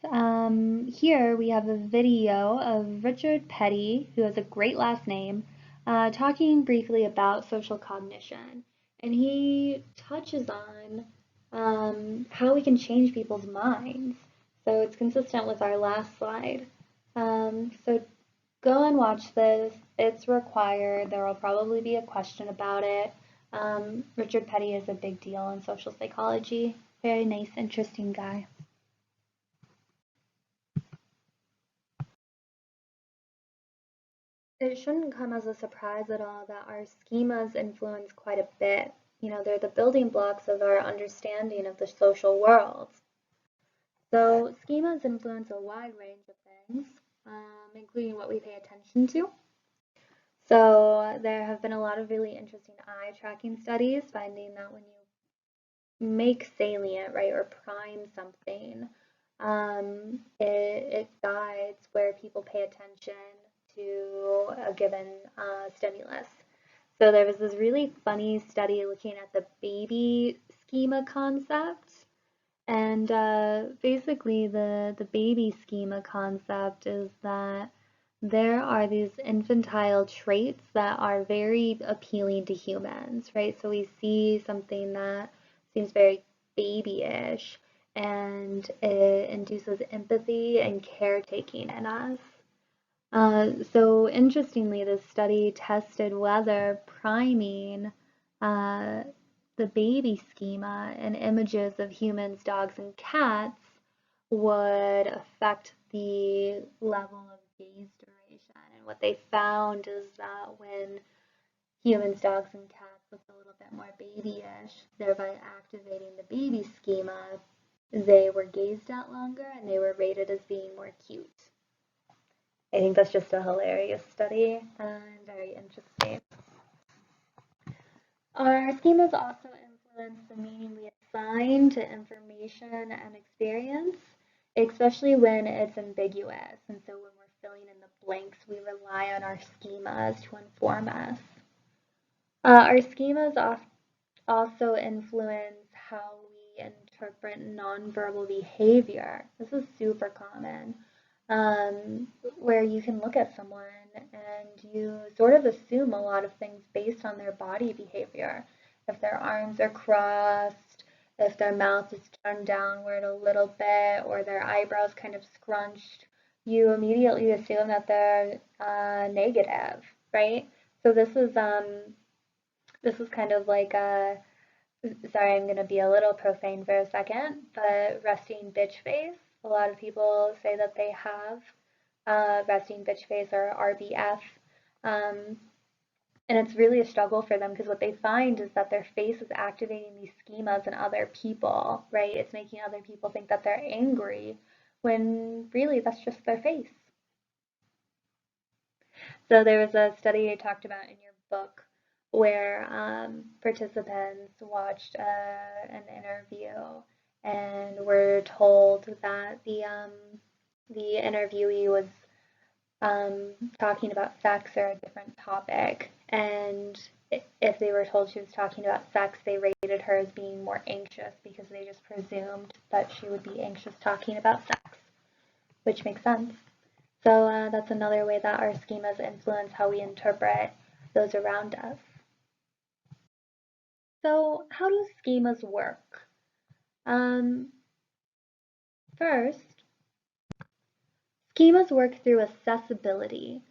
here we have a video of Richard Petty, who has a great last name, talking briefly about social cognition. And he touches on how we can change people's minds. So it's consistent with our last slide. So go and watch this. It's required. There will probably be a question about it. Richard Petty is a big deal in social psychology. Very nice, interesting guy. It shouldn't come as a surprise at all that our schemas influence quite a bit. You know, they're the building blocks of our understanding of the social world. So schemas influence a wide range of things, including what we pay attention to. So there have been a lot of really interesting eye tracking studies finding that when you make salient, right, or prime something, it guides where people pay attention to a given stimulus. So there was this really funny study looking at the baby schema concept. And basically the baby schema concept is that there are these infantile traits that are very appealing to humans, right? So we see something that seems very babyish and it induces empathy and caretaking in us. So interestingly, this study tested whether priming uh, the baby schema and images of humans, dogs, and cats would affect the level of gaze duration. And what they found is that when humans, dogs, and cats looked a little bit more babyish, thereby activating the baby schema, they were gazed at longer and they were rated as being more cute. I think that's just a hilarious study and very interesting. Our schemas also influence the meaning we assign to information and experience, especially when it's ambiguous. And so when we're filling in the blanks, we rely on our schemas to inform us. Our schemas also influence how we interpret nonverbal behavior. This is super common, where you can look at someone and you sort of assume a lot of things based on their body behavior. If their arms are crossed, if their mouth is turned downward a little bit, or their eyebrows kind of scrunched, you immediately assume that they're negative, right? So this is kind of like a, sorry, I'm going to be a little profane for a second, but resting bitch face. A lot of people say that they have resting bitch face or RBF. Um, and it's really a struggle for them because what they find is that their face is activating these schemas in other people, right? It's making other people think that they're angry when really that's just their face. So there was a study you talked about in your book where participants watched an interview and were told that the interviewee was talking about sex or a different topic, and if they were told she was talking about sex, they rated her as being more anxious because they just presumed that she would be anxious talking about sex, which makes sense. So that's another way that our schemas influence how we interpret those around us. So how do schemas work? Um, First, schemas work through accessibility.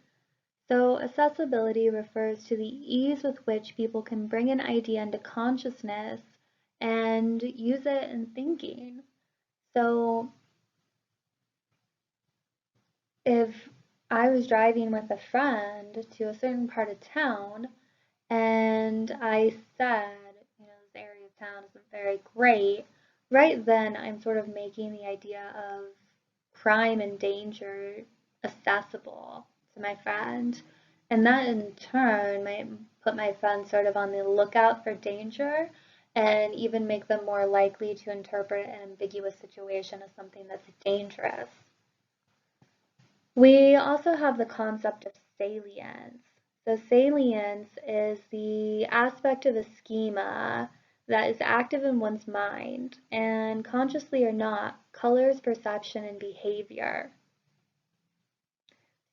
So accessibility refers to the ease with which people can bring an idea into consciousness and use it in thinking. So if I was driving with a friend to a certain part of town and I said, this area of town isn't very great, right then I'm sort of making the idea of crime and danger accessible to my friend. And that in turn might put my friend sort of on the lookout for danger and even make them more likely to interpret an ambiguous situation as something that's dangerous. We also have the concept of salience. So salience is the aspect of a schema that is active in one's mind, and consciously or not, colors perception and behavior.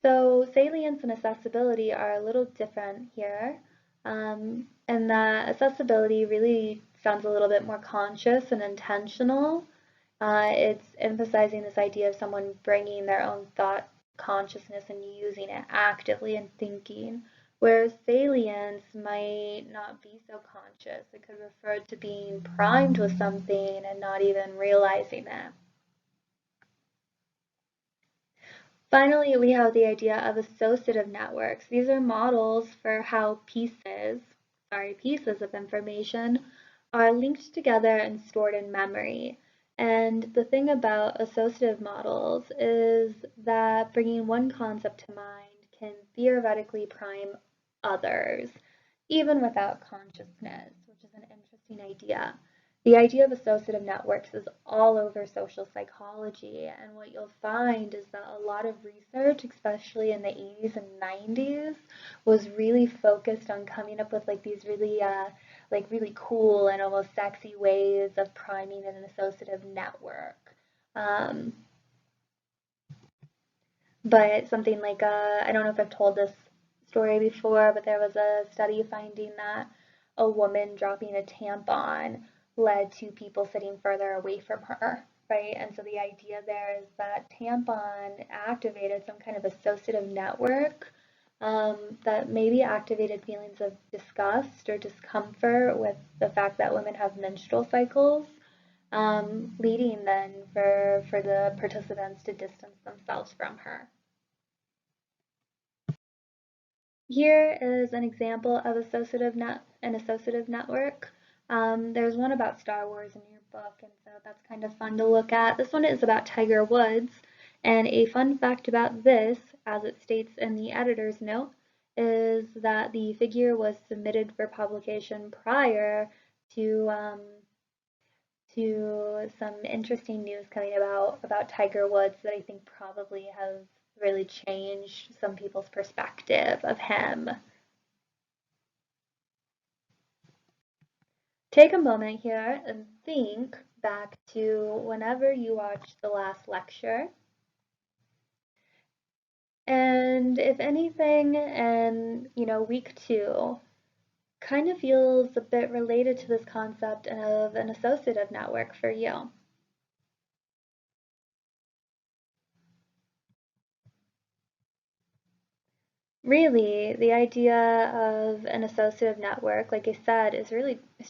So salience and accessibility are a little different here, and that accessibility really sounds a little bit more conscious and intentional. It's emphasizing this idea of someone bringing their own thought consciousness and using it actively and thinking, whereas salience might not be so conscious. It could refer to being primed with something and not even realizing it. Finally, we have the idea of associative networks. These are models for how pieces of information are linked together and stored in memory. And the thing about associative models is that bringing one concept to mind can theoretically prime others, even without consciousness, which is an interesting idea. The idea of associative networks is all over social psychology, and what you'll find is that a lot of research, especially in the 80s and 90s, was really focused on coming up with like these really cool and almost sexy ways of priming an associative network. Um, But something like I don't know if I've told this story before, but there was a study finding that a woman dropping a tampon led to people sitting further away from her, right? And so the idea there is that tampon activated some kind of associative network that maybe activated feelings of disgust or discomfort with the fact that women have menstrual cycles, leading then for the participants to distance themselves from her. Here is an example of an associative network. There's one about Star Wars in your book, and so that's kind of fun to look at. This one is about Tiger Woods, and a fun fact about this, as it states in the editor's note, is that the figure was submitted for publication prior to some interesting news coming about Tiger Woods that I think probably has really changed some people's perspective of him. Take a moment here and think back to whenever you watched the last lecture. And if anything, and week 2 kind of feels a bit related to this concept of an associative network for you. Really, the idea of an associative network, like I said, it's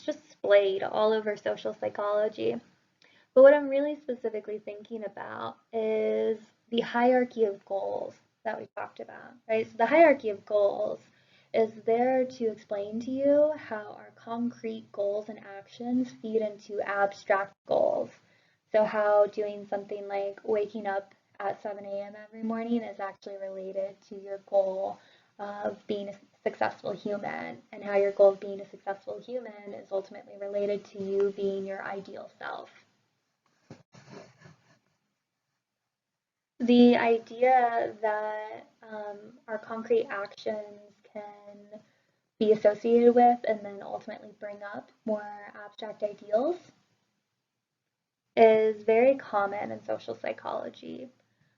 just displayed all over social psychology. But what I'm really specifically thinking about is the hierarchy of goals that we talked about, right? So the hierarchy of goals is there to explain to you how our concrete goals and actions feed into abstract goals. So how doing something like waking up at 7 a.m. every morning is actually related to your goal of being a successful human, and how your goal of being a successful human is ultimately related to you being your ideal self. The idea that our concrete actions can be associated with and then ultimately bring up more abstract ideals is very common in social psychology.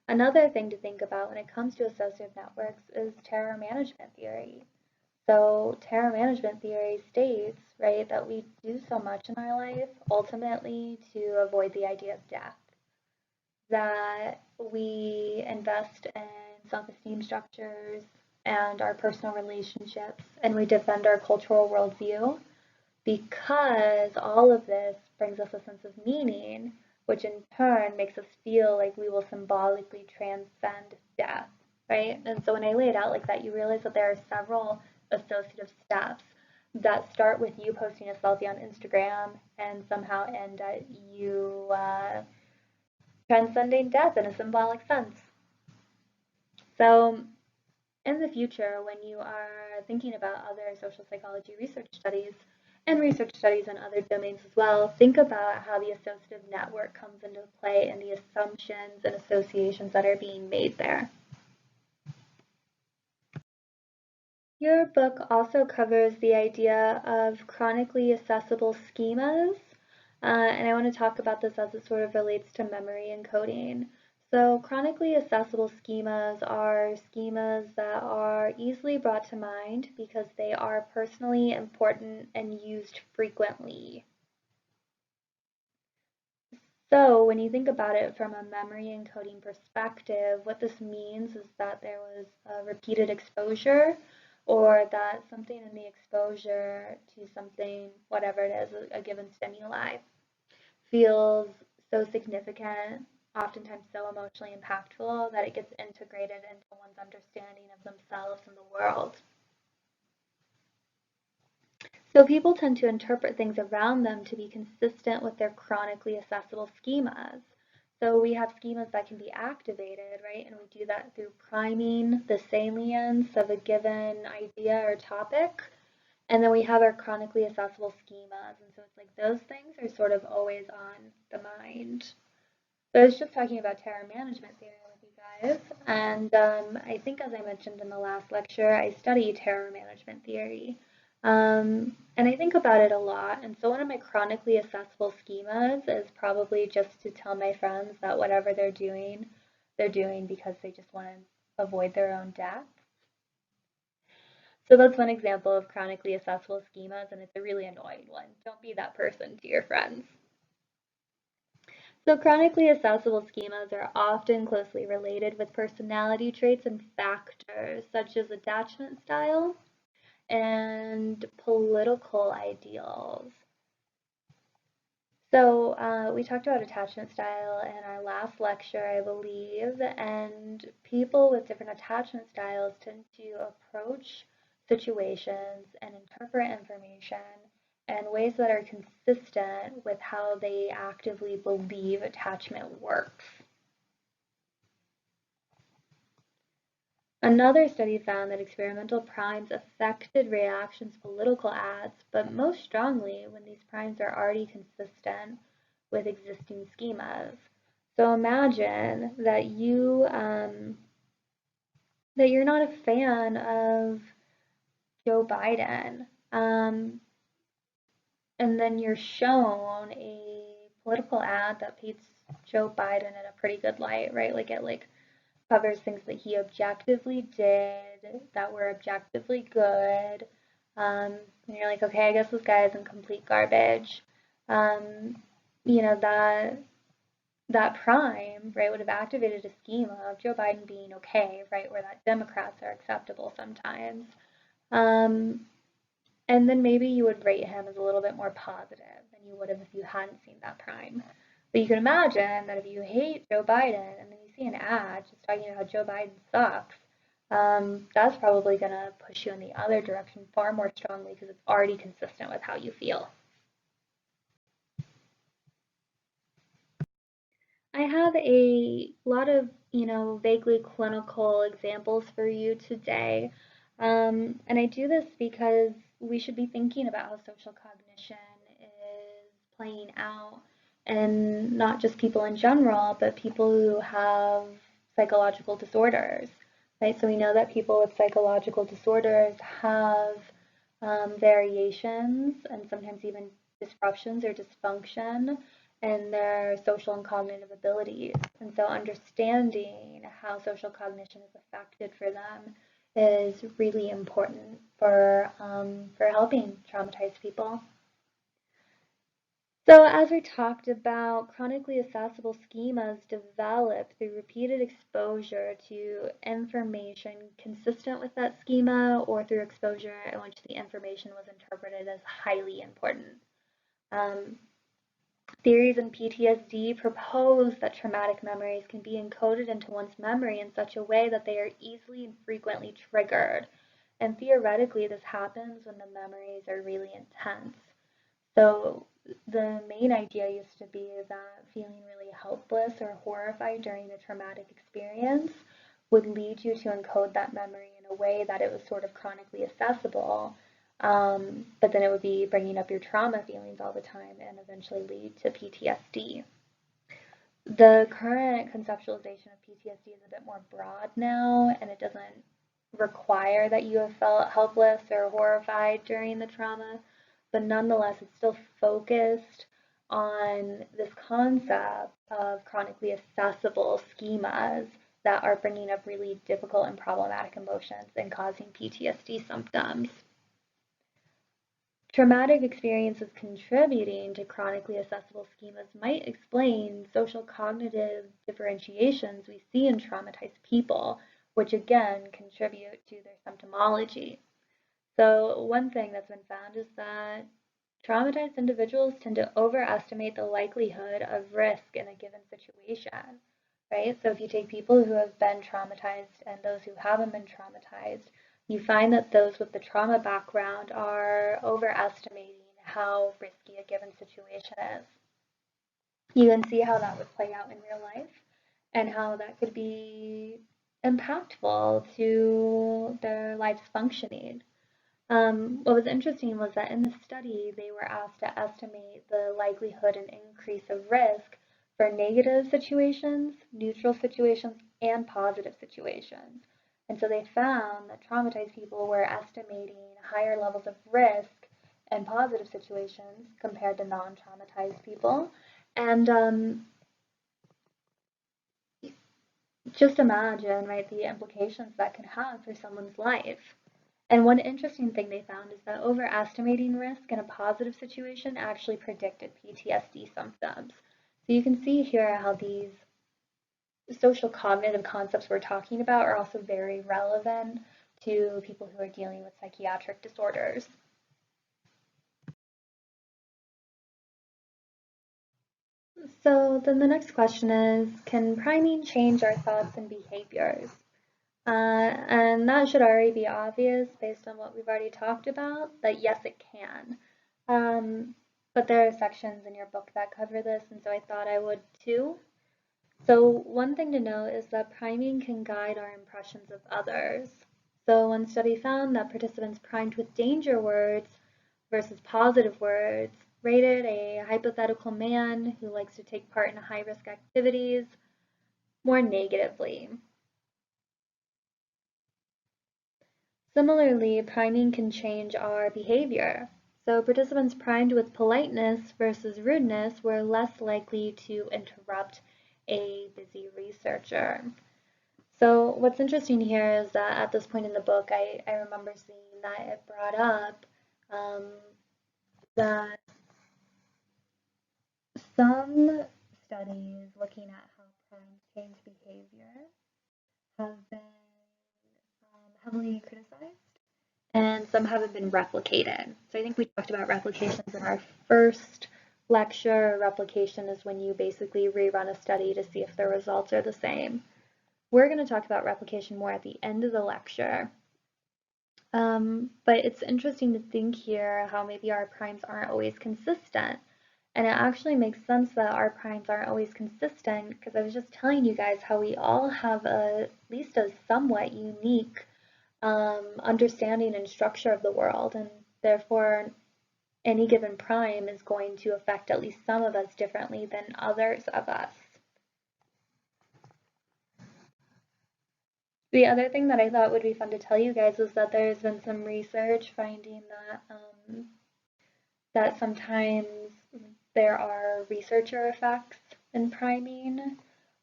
Another thing to think about when it comes to associative networks is terror management theory. So terror management theory states, right, that we do so much in our life ultimately to avoid the idea of death, that we invest in self-esteem structures and our personal relationships, and we defend our cultural worldview because all of this brings us a sense of meaning, which in turn makes us feel like we will symbolically transcend death, right? And so when I lay it out like that, you realize that there are several associative steps that start with you posting a selfie on Instagram and somehow end at you transcending death in a symbolic sense. So in the future, when you are thinking about other social psychology research studies and research studies in other domains as well, think about how the associative network comes into play and the assumptions and associations that are being made there. Your book also covers the idea of chronically accessible schemas, and I want to talk about this as it sort of relates to memory encoding. So chronically accessible schemas are schemas that are easily brought to mind because they are personally important and used frequently. So when you think about it from a memory encoding perspective, what this means is that there was a repeated exposure, or that something in the exposure to something, whatever it is, a given stimuli, feels so significant, oftentimes so emotionally impactful, that it gets integrated into one's understanding of themselves and the world. So people tend to interpret things around them to be consistent with their chronically accessible schemas. So we have schemas that can be activated, right? And we do that through priming the salience of a given idea or topic. And then we have our chronically accessible schemas. And so it's like those things are sort of always on the mind. So I was just talking about terror management theory with you guys. And I think, as I mentioned in the last lecture, I study terror management theory. And I think about it a lot. And so one of my chronically accessible schemas is probably just to tell my friends that whatever they're doing they're doing because they just want to avoid their own death. So that's one example of chronically accessible schemas, and it's a really annoying one. Don't be that person to your friends. So chronically accessible schemas are often closely related with personality traits and factors such as attachment style and political ideals. So we talked about attachment style in our last lecture, I believe, and people with different attachment styles tend to approach situations and interpret information in ways that are consistent with how they actively believe attachment works. Another study found that experimental primes affected reactions to political ads, but most strongly when these primes are already consistent with existing schemas. So imagine that you're not a fan of Joe Biden, and then you're shown a political ad that paints Joe Biden in a pretty good light, right? Like it covers things that he objectively did that were objectively good. And you're like, okay, I guess this guy isn't complete garbage. You know, that prime, right, would have activated a schema of Joe Biden being okay, right, where that Democrats are acceptable sometimes. And then maybe you would rate him as a little bit more positive than you would have if you hadn't seen that prime. But you can imagine that if you hate Joe Biden and then you see an ad just talking about how Joe Biden sucks, that's probably going to push you in the other direction far more strongly because it's already consistent with how you feel. I have a lot of, vaguely clinical examples for you today. And I do this because we should be thinking about how social cognition is playing out, and not just people in general, but people who have psychological disorders, right? So we know that people with psychological disorders have variations and sometimes even disruptions or dysfunction in their social and cognitive abilities. And so understanding how social cognition is affected for them is really important for helping traumatized people. So as we talked about, chronically accessible schemas develop through repeated exposure to information consistent with that schema or through exposure in which the information was interpreted as highly important. Theories in PTSD propose that traumatic memories can be encoded into one's memory in such a way that they are easily and frequently triggered. And theoretically, this happens when the memories are really intense. So the main idea used to be that feeling really helpless or horrified during a traumatic experience would lead you to encode that memory in a way that it was sort of chronically accessible. But then it would be bringing up your trauma feelings all the time and eventually lead to PTSD. The current conceptualization of PTSD is a bit more broad now, and it doesn't require that you have felt helpless or horrified during the trauma, but nonetheless, it's still focused on this concept of chronically accessible schemas that are bringing up really difficult and problematic emotions and causing PTSD symptoms. Traumatic experiences contributing to chronically accessible schemas might explain social cognitive differentiations we see in traumatized people, which again contribute to their symptomology. So one thing that's been found is that traumatized individuals tend to overestimate the likelihood of risk in a given situation, right? So if you take people who have been traumatized and those who haven't been traumatized, you find that those with the trauma background are overestimating how risky a given situation is. You can see how that would play out in real life and how that could be impactful to their life's functioning. What was interesting was that in the study, they were asked to estimate the likelihood and increase of risk for negative situations, neutral situations, and positive situations. And so they found that traumatized people were estimating higher levels of risk in positive situations compared to non-traumatized people. And just imagine, right, the implications that could have for someone's life. And one interesting thing they found is that overestimating risk in a positive situation actually predicted PTSD symptoms. So you can see here how these social cognitive concepts we're talking about are also very relevant to people who are dealing with psychiatric disorders. So then the next question is, can priming change our thoughts and behaviors? And that should already be obvious based on what we've already talked about, that yes, it can. But there are sections in your book that cover this, and so I thought I would too. So one thing to know is that priming can guide our impressions of others. So one study found that participants primed with danger words versus positive words rated a hypothetical man who likes to take part in high-risk activities more negatively. Similarly, priming can change our behavior. So participants primed with politeness versus rudeness were less likely to interrupt a busy researcher. So what's interesting here is that at this point in the book, I remember seeing that it brought up um, that some studies looking at how primes change behavior have been heavily criticized, and some haven't been replicated. So I think we talked about replications in our first lecture. Replication is when you basically rerun a study to see if the results are the same. We're going to talk about replication more at the end of the lecture. But it's interesting to think here how maybe our primes aren't always consistent. And it actually makes sense that our primes aren't always consistent because I was just telling you guys how we all have at least a somewhat unique understanding and structure of the world, and therefore any given prime is going to affect at least some of us differently than others of us. The other thing that I thought would be fun to tell you guys is that there's been some research finding that sometimes there are researcher effects in priming.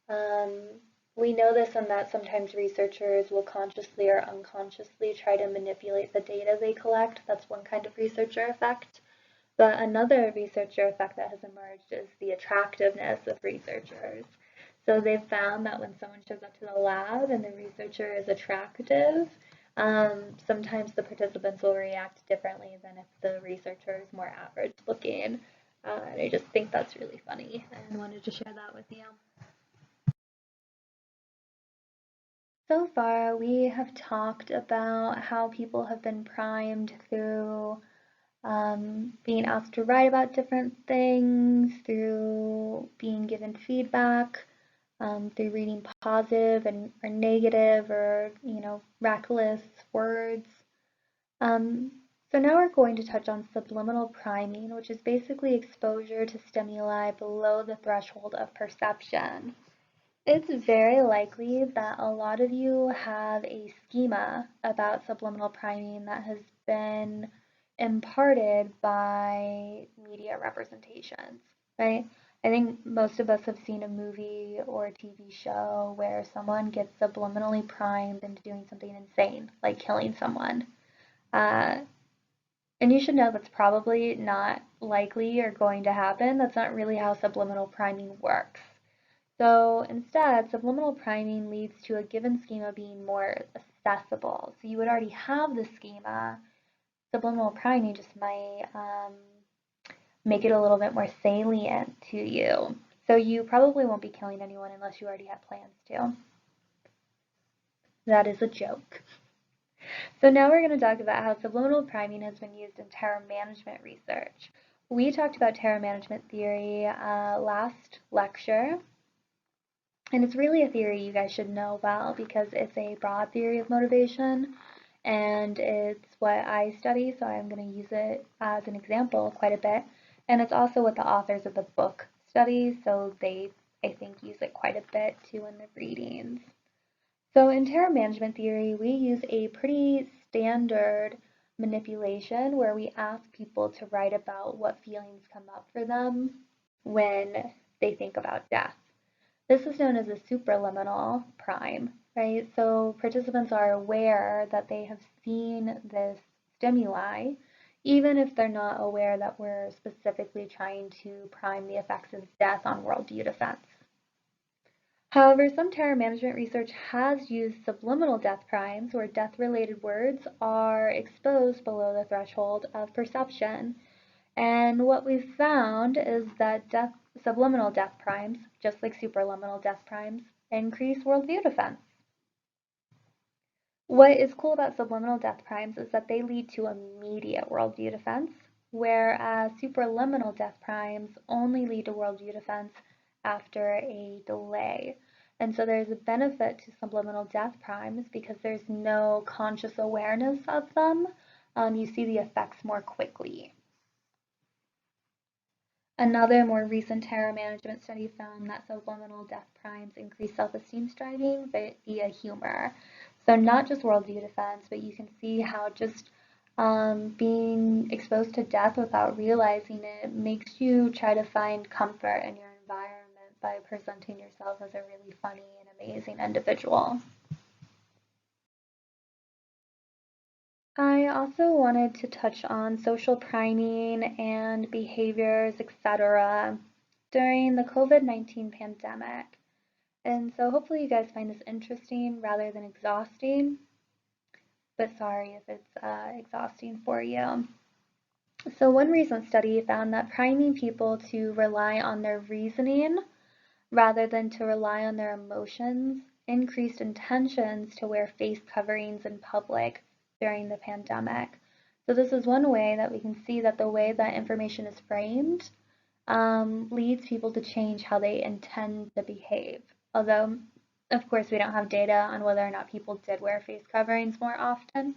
Um, we know this in that sometimes researchers will consciously or unconsciously try to manipulate the data they collect. That's one kind of researcher effect. But another researcher effect that has emerged is the attractiveness of researchers. So they've found that when someone shows up to the lab and the researcher is attractive, sometimes the participants will react differently than if the researcher is more average looking. And I just think that's really funny and wanted to share that with you. So far, we have talked about how people have been primed through being asked to write about different things, through being given feedback, through reading positive and or negative or reckless words. Um, so now we're going to touch on subliminal priming, which is basically exposure to stimuli below the threshold of perception. It's very likely that a lot of you have a schema about subliminal priming that has been imparted by media representations, right? I think most of us have seen a movie or a TV show where someone gets subliminally primed into doing something insane, like killing someone. Uh, and you should know that's probably not likely or going to happen. That's not really how subliminal priming works. So instead, subliminal priming leads to a given schema being more accessible. So you would already have the schema. Subliminal priming just might make it a little bit more salient to you. So you probably won't be killing anyone unless you already have plans to. That is a joke. So now we're going to talk about how subliminal priming has been used in terror management research. We talked about terror management theory last lecture. And it's really a theory you guys should know well because it's a broad theory of motivation and it's what I study, so I'm going to use it as an example quite a bit. And it's also what the authors of the book study, so they, I think, use it quite a bit too in the readings. So in terror management theory, we use a pretty standard manipulation where we ask people to write about what feelings come up for them when they think about death. This is known as a supraliminal prime, right? So participants are aware that they have seen this stimuli, even if they're not aware that we're specifically trying to prime the effects of death on worldview defense. However, some terror management research has used subliminal death primes where death-related words are exposed below the threshold of perception. And what we've found is that subliminal death primes, just like supraliminal death primes, increase worldview defense. What is cool about subliminal death primes is that they lead to immediate worldview defense, whereas supraliminal death primes only lead to worldview defense after a delay. And so there's a benefit to subliminal death primes because there's no conscious awareness of them. You see the effects more quickly. Another more recent terror management study found that subliminal death primes increase self-esteem striving via humor. So not just worldview defense, but you can see how just being exposed to death without realizing it makes you try to find comfort in your environment by presenting yourself as a really funny and amazing individual. I also wanted to touch on social priming and behaviors, etc. during the COVID-19 pandemic. And so hopefully you guys find this interesting rather than exhausting, but sorry if it's exhausting for you. So one recent study found that priming people to rely on their reasoning rather than to rely on their emotions increased intentions to wear face coverings in public during the pandemic. So this is one way that we can see that the way that information is framed leads people to change how they intend to behave. Although, of course, we don't have data on whether or not people did wear face coverings more often.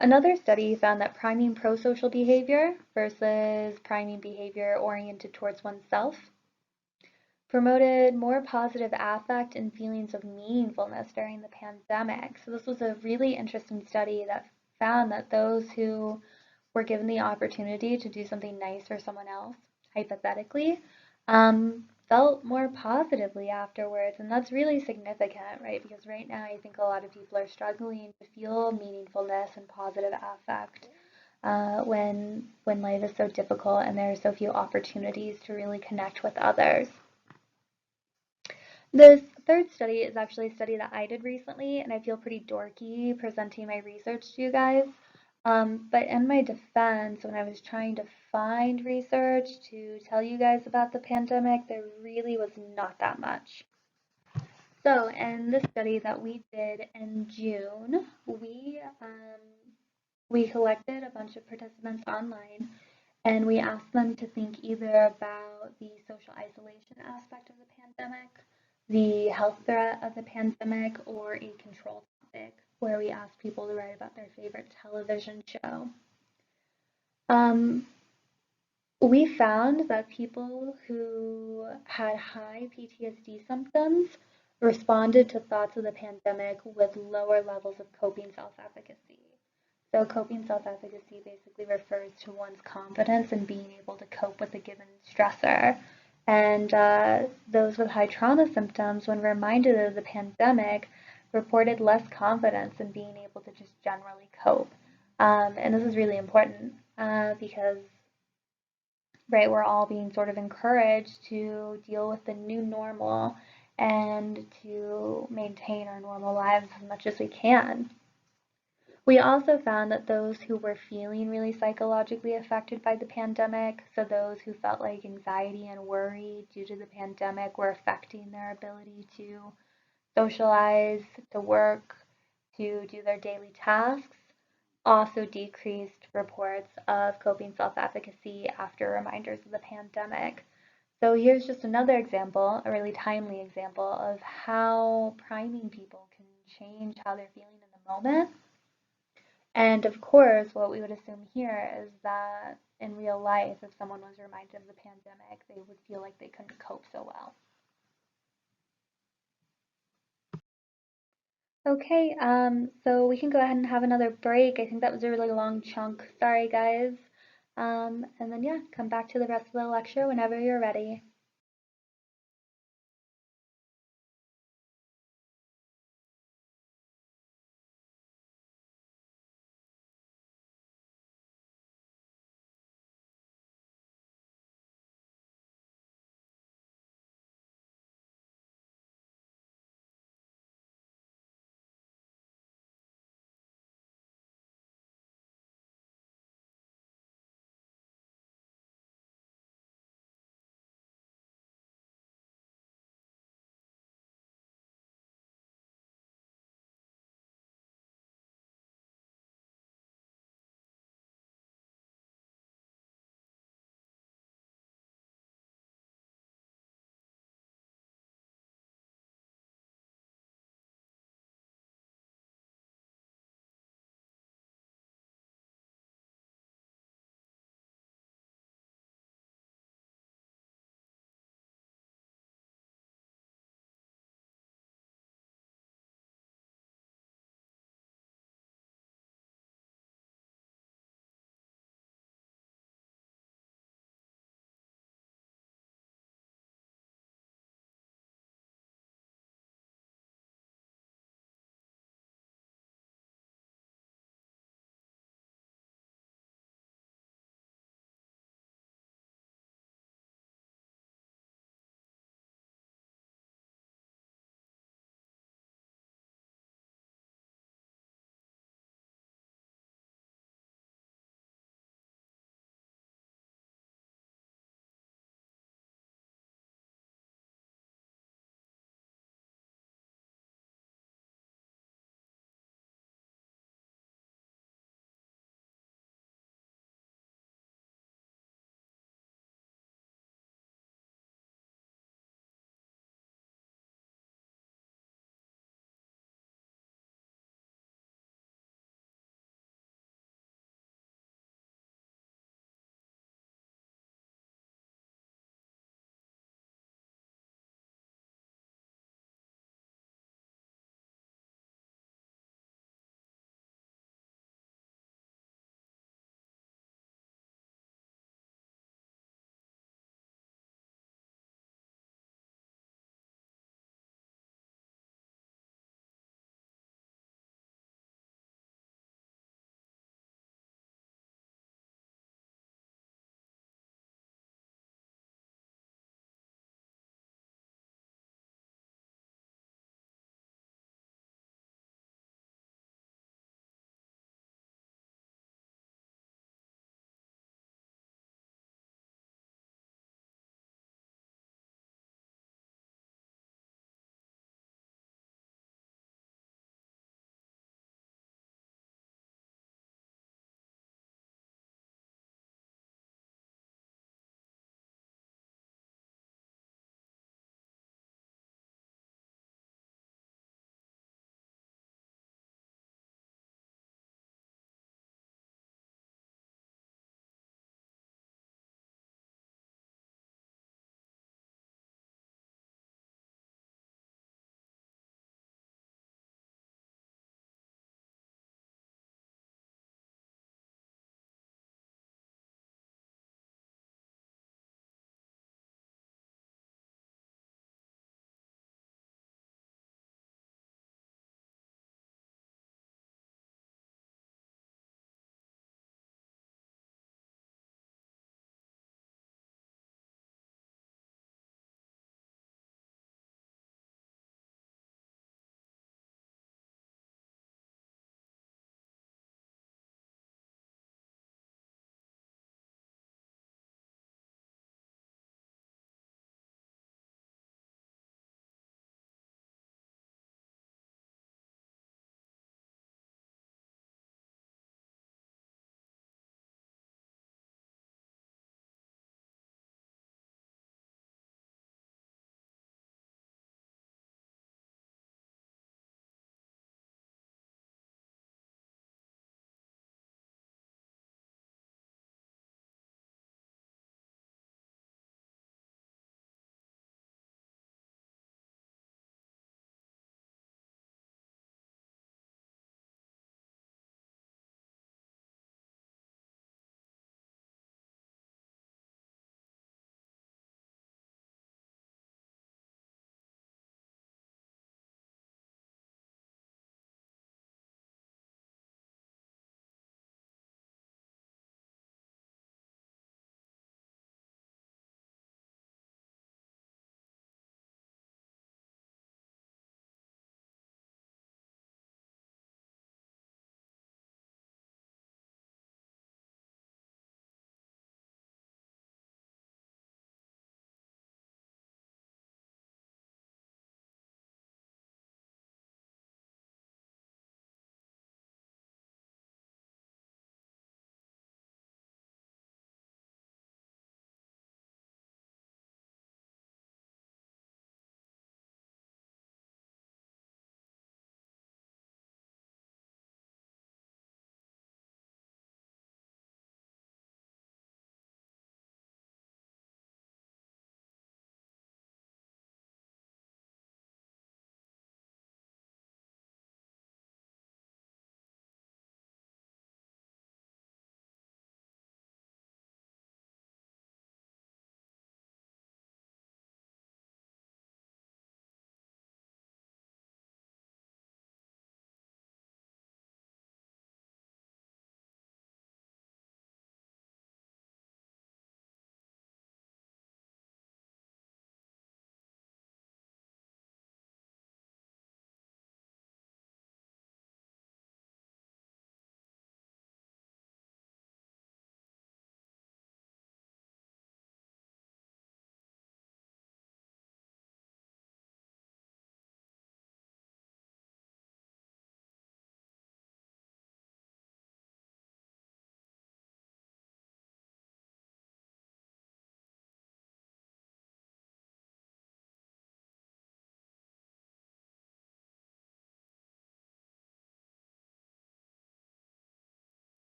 Another study found that priming pro-social behavior versus priming behavior oriented towards oneself promoted more positive affect and feelings of meaningfulness during the pandemic. So this was a really interesting study that found that those who were given the opportunity to do something nice for someone else, hypothetically, felt more positively afterwards. And that's really significant, right? Because right now I think a lot of people are struggling to feel meaningfulness and positive affect when life is so difficult and there are so few opportunities to really connect with others. This third study is actually a study that I did recently, and I feel pretty dorky presenting my research to you guys. But in my defense, when I was trying to find research to tell you guys about the pandemic, there really was not that much. So in this study that we did in June, we collected a bunch of participants online and we asked them to think either about the social isolation aspect of the pandemic, the health threat of the pandemic, or a control topic, where we asked people to write about their favorite television show. We found that people who had high PTSD symptoms responded to thoughts of the pandemic with lower levels of coping self-efficacy. So coping self-efficacy basically refers to one's confidence in being able to cope with a given stressor. And those with high trauma symptoms, when reminded of the pandemic, reported less confidence in being able to just generally cope. And this is really important because, right, we're all being sort of encouraged to deal with the new normal and to maintain our normal lives as much as we can. We also found that those who were feeling really psychologically affected by the pandemic, so those who felt like anxiety and worry due to the pandemic were affecting their ability to socialize, to work, to do their daily tasks, also decreased reports of coping self-efficacy after reminders of the pandemic. So here's just another example, a really timely example of how priming people can change how they're feeling in the moment. And of course, what we would assume here is that in real life, if someone was reminded of the pandemic, they would feel like they couldn't cope so well. Okay, so we can go ahead and have another break. I think that was a really long chunk. Sorry, guys. And then, yeah, come back to the rest of the lecture whenever you're ready.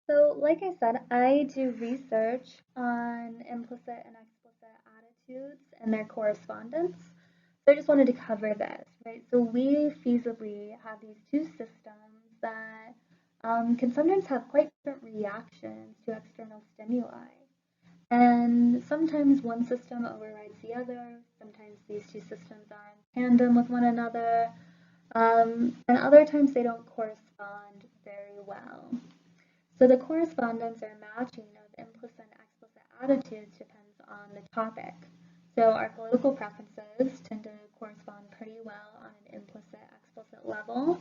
So, like I said, I do research on implicit and explicit attitudes and their correspondence. So I just wanted to cover this, right? So we feasibly have these two systems that can sometimes have quite different reactions to external stimuli. And sometimes one system overrides the other. Sometimes these two systems are in tandem with one another. And other times they don't correspond very well. So the correspondence or matching of implicit and explicit attitudes depends on the topic. So our political preferences tend to correspond pretty well on an implicit, explicit level,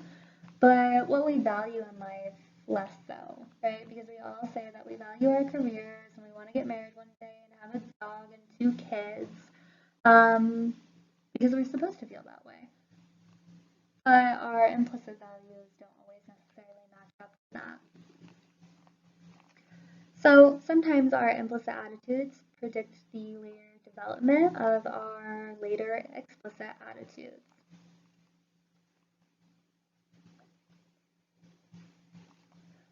but what we value in life less so, right? Because we all say that we value our careers and we want to get married one day and have a dog and 2 kids, because we're supposed to feel that way. But our implicit values don't always necessarily match up to that. So sometimes our implicit attitudes predict the later development of our later explicit attitudes.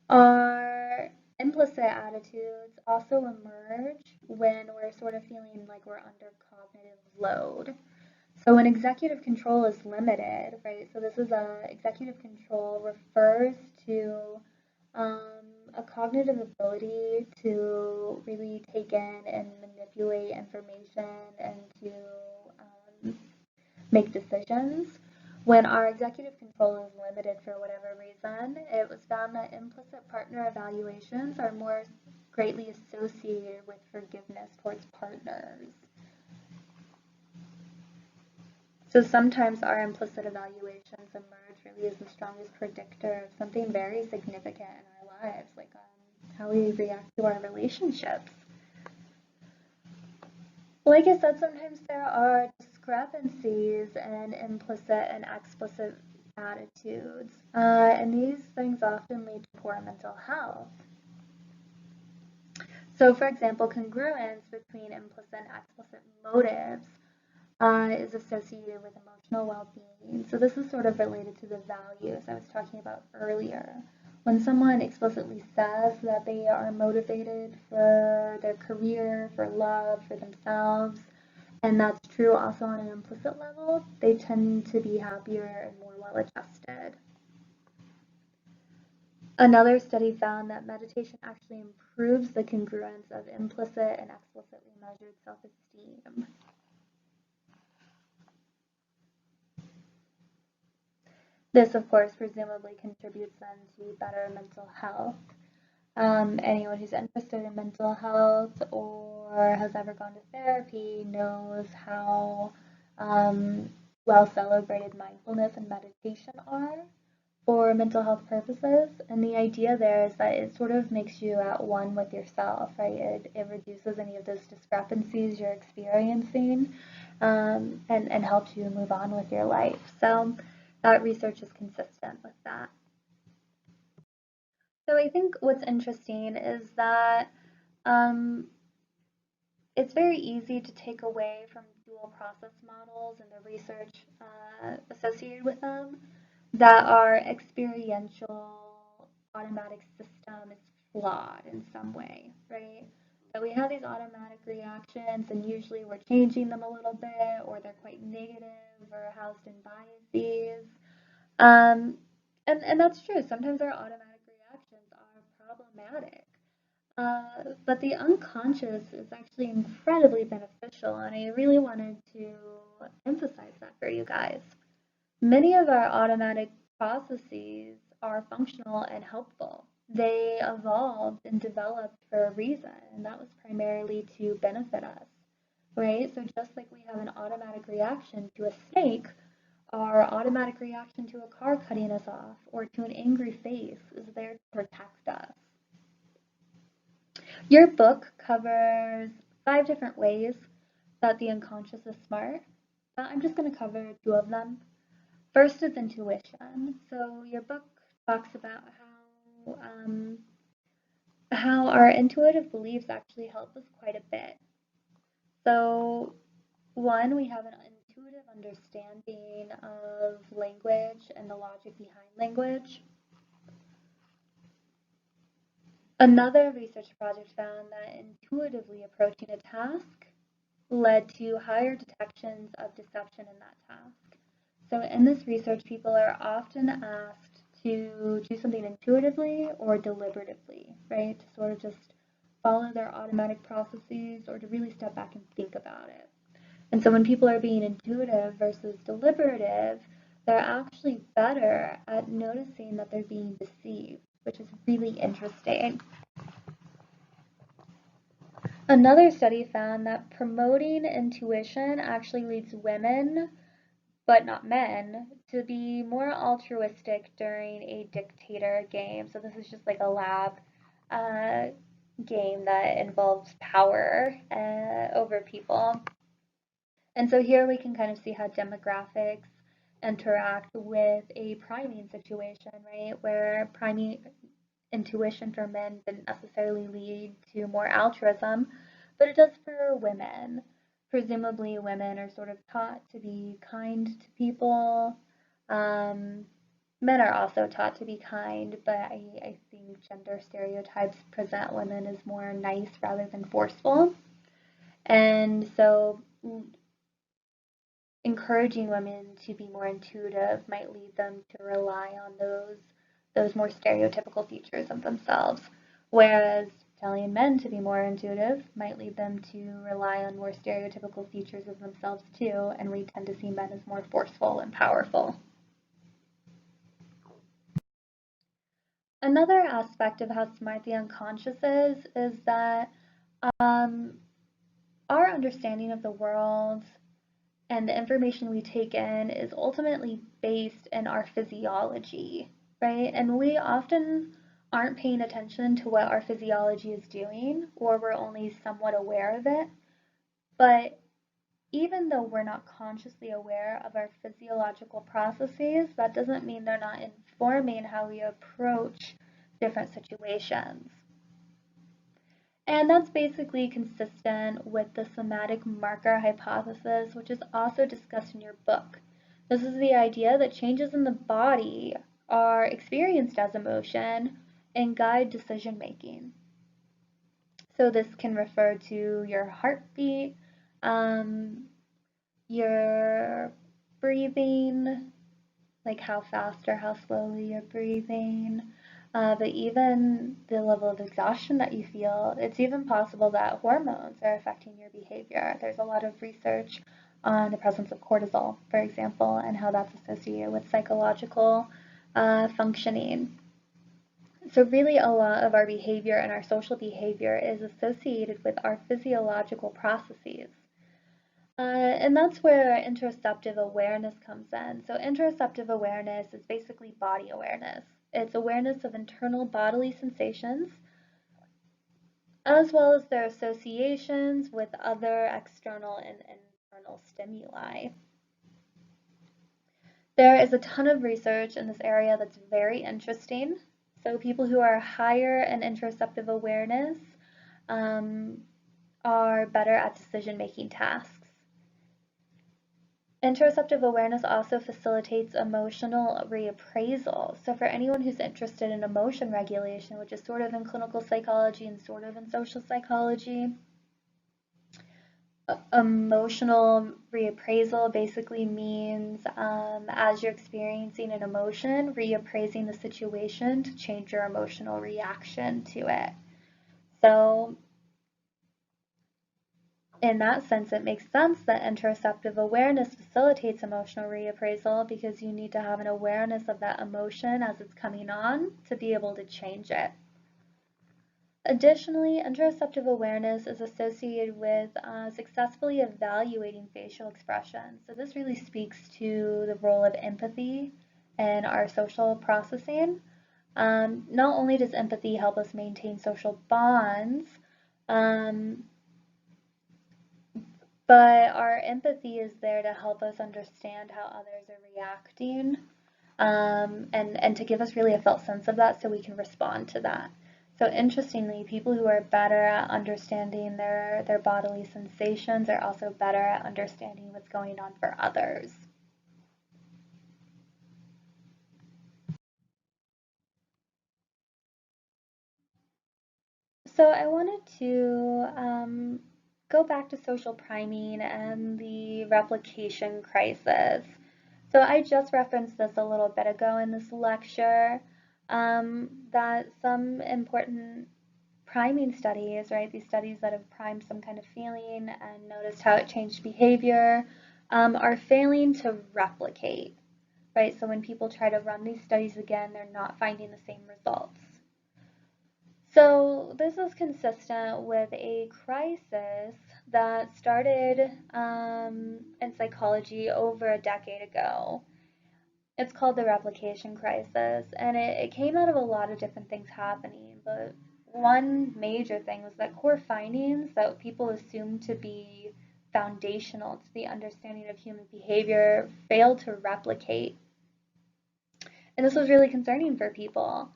Our implicit attitudes also emerge when we're sort of feeling like we're under cognitive load. So when executive control is limited, right? So this is executive control refers to a cognitive ability to really take in and manipulate information and to make decisions. When our executive control is limited for whatever reason, it was found that implicit partner evaluations are more greatly associated with forgiveness towards partners. So sometimes our implicit evaluations emerge really as the strongest predictor of something very significant in our lives, like how we react to our relationships. Like I said, sometimes there are discrepancies in implicit and explicit attitudes, and these things often lead to poor mental health. So, for example, congruence between implicit and explicit motives is associated with emotional well-being. So this is sort of related to the values I was talking about earlier. When someone explicitly says that they are motivated for their career, for love, for themselves, and that's true also on an implicit level, they tend to be happier and more well-adjusted. Another study found that meditation actually improves the congruence of implicit and explicitly measured self-esteem. This, of course, presumably contributes then to better mental health. Anyone who's interested in mental health or has ever gone to therapy knows how well celebrated mindfulness and meditation are for mental health purposes. And the idea there is that it sort of makes you at one with yourself, right? It reduces any of those discrepancies you're experiencing and helps you move on with your life. So that research is consistent with that. So I think what's interesting is that it's very easy to take away from dual process models and the research associated with them that our experiential automatic system is flawed in some way, right? That we have these automatic reactions and usually we're changing them a little bit or they're quite negative or housed in biases. Um, and that's true. Sometimes our automatic reactions are problematic. But the unconscious is actually incredibly beneficial, and I really wanted to emphasize that for you guys. Many of our automatic processes are functional and helpful. They evolved and developed for a reason, and that was primarily to benefit us, right? So just like we have an automatic reaction to a snake, our automatic reaction to a car cutting us off or to an angry face is there to protect us. Your book covers 5 different ways that the unconscious is smart. I'm just going to cover 2 of them. First is intuition. So your book talks about how our intuitive beliefs actually help us quite a bit. So one, we have an intuitive understanding of language and the logic behind language. Another research project found that intuitively approaching a task led to higher detections of deception in that task. So in this research, people are often asked to do something intuitively or deliberatively, right? To sort of just follow their automatic processes or to really step back and think about it. And so when people are being intuitive versus deliberative, they're actually better at noticing that they're being deceived, which is really interesting. Another study found that promoting intuition actually leads women, but not men, to be more altruistic during a dictator game. So this is just like a lab uh, game that involves power over people. And so here we can kind of see how demographics interact with a priming situation, right? Where priming intuition for men didn't necessarily lead to more altruism, but it does for women. Presumably, women are sort of taught to be kind to people. Um, Men are also taught to be kind, but I think gender stereotypes present women as more nice rather than forceful. And so encouraging women to be more intuitive might lead them to rely on those more stereotypical features of themselves, whereas telling men to be more intuitive might lead them to rely on more stereotypical features of themselves too, and we tend to see men as more forceful and powerful. Another aspect of how smart the unconscious is that um, our understanding of the world and the information we take in is ultimately based in our physiology, right? And we often aren't paying attention to what our physiology is doing, or we're only somewhat aware of it. But even though we're not consciously aware of our physiological processes, that doesn't mean they're not informing how we approach different situations. And that's basically consistent with the somatic marker hypothesis, which is also discussed in your book. This is the idea that changes in the body are experienced as emotion and guide decision making. So this can refer to your heartbeat, um, your breathing, like how fast or how slowly you're breathing, but even the level of exhaustion that you feel. It's even possible that hormones are affecting your behavior. There's a lot of research on the presence of cortisol, for example, and how that's associated with psychological functioning. So really a lot of our behavior and our social behavior is associated with our physiological processes. And that's where interoceptive awareness comes in. So interoceptive awareness is basically body awareness. It's awareness of internal bodily sensations, as well as their associations with other external and internal stimuli. There is a ton of research in this area that's very interesting. So people who are higher in interoceptive awareness um, are better at decision-making tasks. Interoceptive awareness also facilitates emotional reappraisal. So for anyone who's interested in emotion regulation, which is sort of in clinical psychology and sort of in social psychology, emotional reappraisal basically means as you're experiencing an emotion, reappraising the situation to change your emotional reaction to it. So in that sense, it makes sense that interoceptive awareness facilitates emotional reappraisal because you need to have an awareness of that emotion as it's coming on to be able to change it. Additionally, interoceptive awareness is associated with successfully evaluating facial expression. So this really speaks to the role of empathy in our social processing. Not only does empathy help us maintain social bonds, but our empathy is there to help us understand how others are reacting, and to give us really a felt sense of that so we can respond to that. So interestingly, people who are better at understanding their bodily sensations are also better at understanding what's going on for others. So I wanted to go back to social priming and the replication crisis. So I just referenced this a little bit ago in this lecture, that some important priming studies, right, these studies that have primed some kind of feeling and noticed how it changed behavior, are failing to replicate, right? So when people try to run these studies again, they're not finding the same results. So this is consistent with a crisis that started in psychology over a decade ago. It's called the replication crisis, and it came out of a lot of different things happening, but one major thing was that core findings that people assumed to be foundational to the understanding of human behavior failed to replicate. And this was really concerning for people.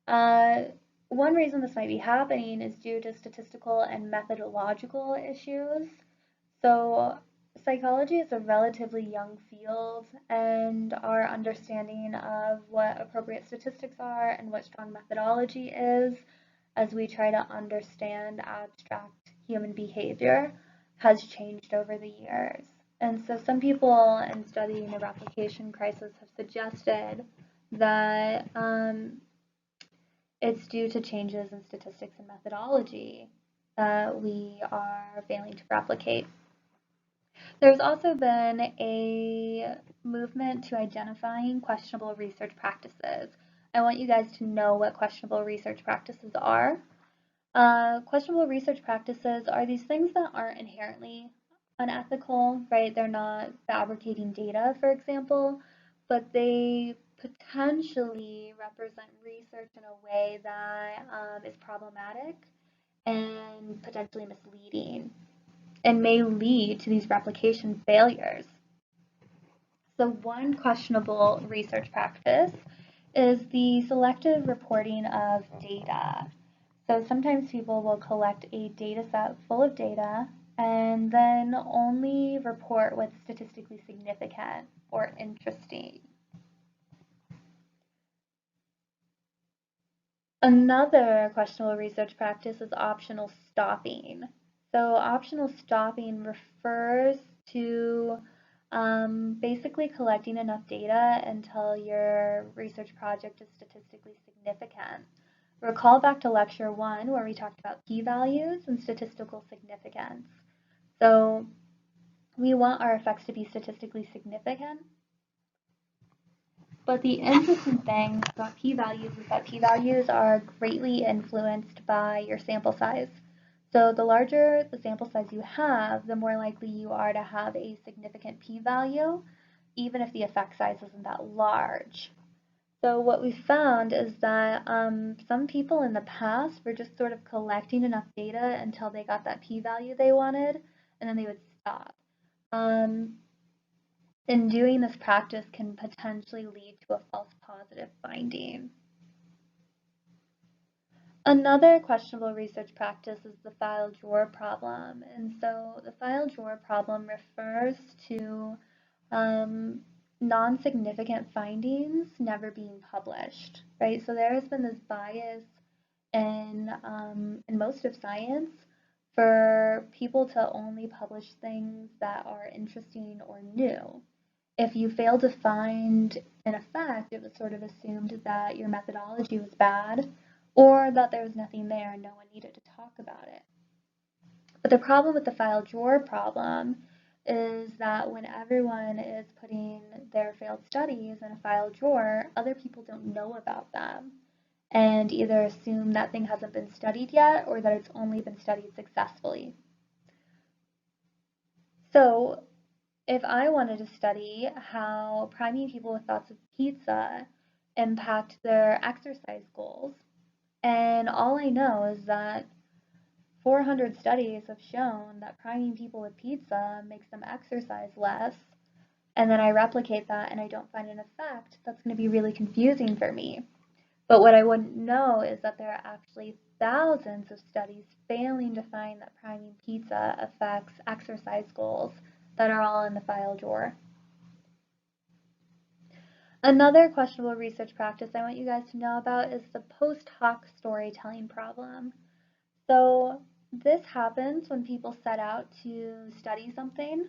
Uh, One reason this might be happening is due to statistical and methodological issues. So, psychology is a relatively young field, and our understanding of what appropriate statistics are and what strong methodology is, as we try to understand abstract human behavior, has changed over the years. And so, some people in studying the replication crisis have suggested that it's due to changes in statistics and methodology that we are failing to replicate. There's also been a movement to identifying questionable research practices. I want you guys to know what questionable research practices are. Questionable research practices are these things that aren't inherently unethical, right? They're not fabricating data, for example, but they potentially represent research in a way that is problematic and potentially misleading and may lead to these replication failures. So one questionable research practice is the selective reporting of data. So sometimes people will collect a data set full of data and then only report what's statistically significant or interesting. Another questionable research practice is optional stopping. So optional stopping refers to basically collecting enough data until your research project is statistically significant. Recall back to lecture 1 where we talked about p-values and statistical significance. So we want our effects to be statistically significant, but the interesting thing about p-values is that p-values are greatly influenced by your sample size. So the larger the sample size you have, the more likely you are to have a significant p-value, even if the effect size isn't that large. So what we found is that some people in the past were just sort of collecting enough data until they got that p-value they wanted, and then they would stop. And doing this practice can potentially lead to a false positive finding. Another questionable research practice is the file drawer problem. And so the file drawer problem refers to non-significant findings never being published, right? So there has been this bias in most of science for people to only publish things that are interesting or new. If you fail to find an effect, it was sort of assumed that your methodology was bad or that there was nothing there and no one needed to talk about it. But the problem with the file drawer problem is that when everyone is putting their failed studies in a file drawer, other people don't know about them and either assume that thing hasn't been studied yet or that it's only been studied successfully. So if I wanted to study how priming people with thoughts of pizza impact their exercise goals, and all I know is that 400 studies have shown that priming people with pizza makes them exercise less, and then I replicate that and I don't find an effect, that's going to be really confusing for me. But what I wouldn't know is that there are actually thousands of studies failing to find that priming pizza affects exercise goals that are all in the file drawer. Another questionable research practice I want you guys to know about is the post hoc storytelling problem. So this happens when people set out to study something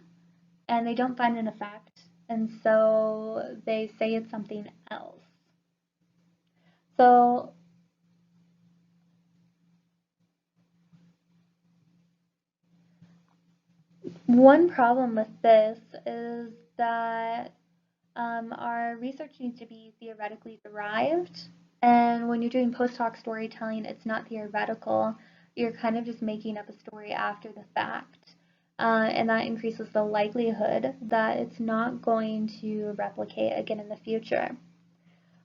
and they don't find an effect, and so they say it's something else. So one problem with this is that our research needs to be theoretically derived, and when you're doing post hoc storytelling, it's not theoretical. You're kind of just making up a story after the fact. And that increases the likelihood that it's not going to replicate again in the future.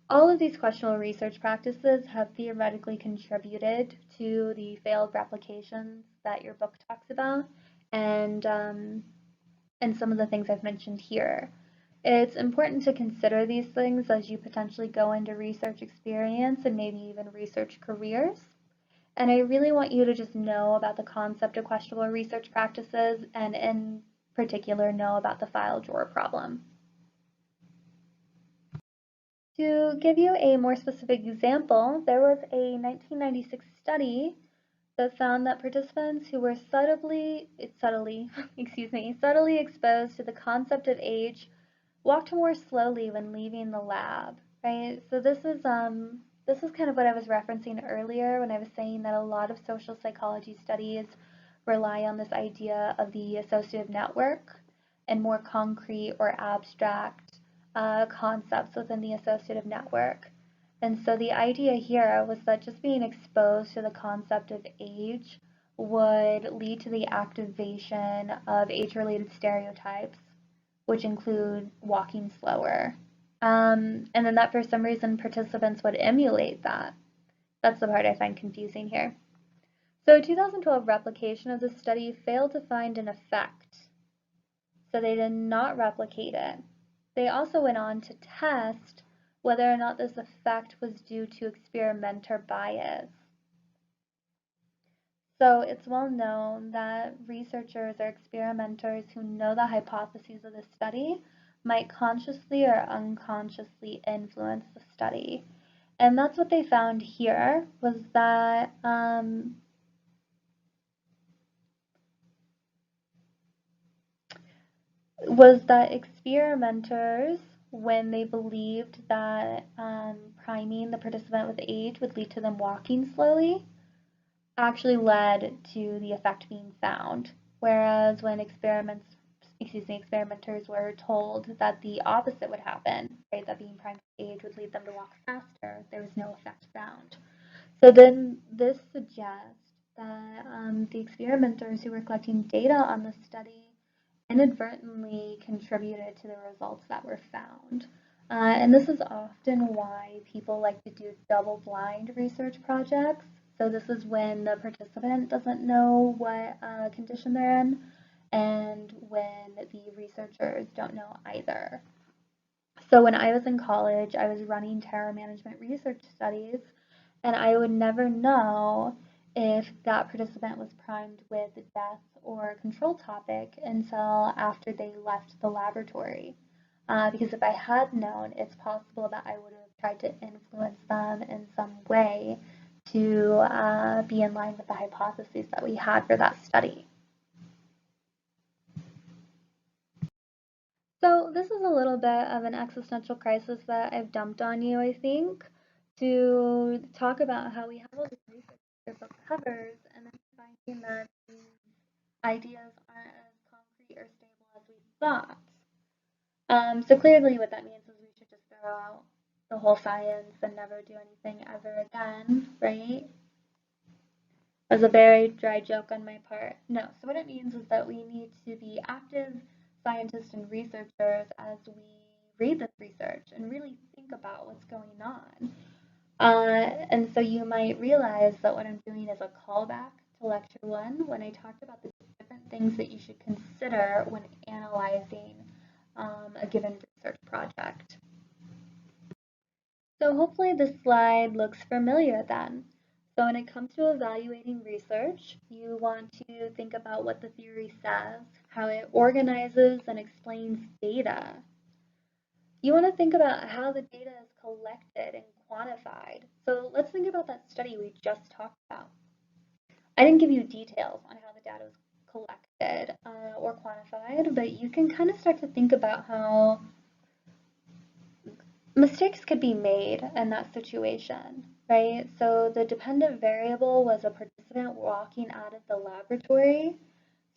All of these questionable research practices have theoretically contributed to the failed replications that your book talks about, and some of the things I've mentioned here. It's important to consider these things as you potentially go into research experience and maybe even research careers. And I really want you to just know about the concept of questionable research practices, and in particular know about the file drawer problem. To give you a more specific example, there was a 1996 study that found that participants who were subtly exposed to the concept of age walked more slowly when leaving the lab, right? So this is kind of what I was referencing earlier when I was saying that a lot of social psychology studies rely on this idea of the associative network and more concrete or abstract concepts within the associative network. And so the idea here was that just being exposed to the concept of age would lead to the activation of age-related stereotypes, which include walking slower. And then that for some reason participants would emulate that. That's the part I find confusing here. So a 2012 replication of this study failed to find an effect, so they did not replicate it. They also went on to test whether or not this effect was due to experimenter bias. So it's well known that researchers or experimenters who know the hypotheses of the study might consciously or unconsciously influence the study. And that's what they found here, was that experimenters, when they believed that priming the participant with age would lead to them walking slowly, actually led to the effect being found. Whereas when experimenters were told that the opposite would happen, right, that being primed with age would lead them to walk faster, there was no effect found. So then this suggests that the experimenters who were collecting data on the study inadvertently contributed to the results that were found. And this is often why people like to do double-blind research projects. So this is when the participant doesn't know what condition they're in, and when the researchers don't know either. So when I was in college, I was running terror management research studies, and I would never know if that participant was primed with death or control topic until after they left the laboratory. Because if I had known, it's possible that I would have tried to influence them in some way to be in line with the hypotheses that we had for that study. So this is a little bit of an existential crisis that I've dumped on you, I think, to talk about how we have all this research that book covers, and then finding that these ideas aren't as concrete or stable as we thought. So clearly what that means is we should just throw out the whole science and never do anything ever again, right? As a very dry joke on my part. No, so what it means is that we need to be active scientists and researchers as we read this research and really think about what's going on. And so you might realize that what I'm doing is a callback to lecture 1 when I talked about the different things that you should consider when analyzing a given research project. So hopefully this slide looks familiar then. So when it comes to evaluating research, you want to think about what the theory says, how it organizes and explains data. You want to think about how the data is collected and quantified. So let's think about that study we just talked about. I didn't give you details on how the data was collected or quantified, but you can kind of start to think about how mistakes could be made in that situation, right? So the dependent variable was a participant walking out of the laboratory.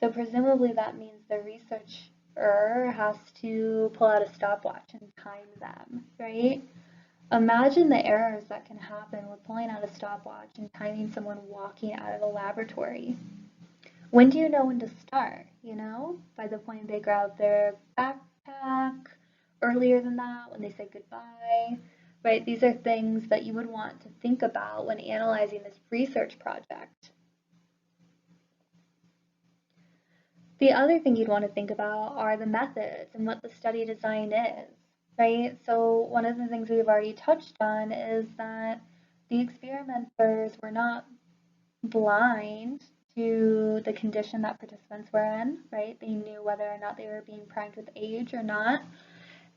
So presumably that means the researcher has to pull out a stopwatch and time them, right? Imagine the errors that can happen with pulling out a stopwatch and timing someone walking out of a laboratory. When do you know when to start? By the point they grab their backpack, earlier than that, when they say goodbye, right? These are things that you would want to think about when analyzing this research project. The other thing you'd want to think about are the methods and what the study design is, right? So one of the things we've already touched on is that the experimenters were not blind to the condition that participants were in, right? They knew whether or not they were being primed with age or not.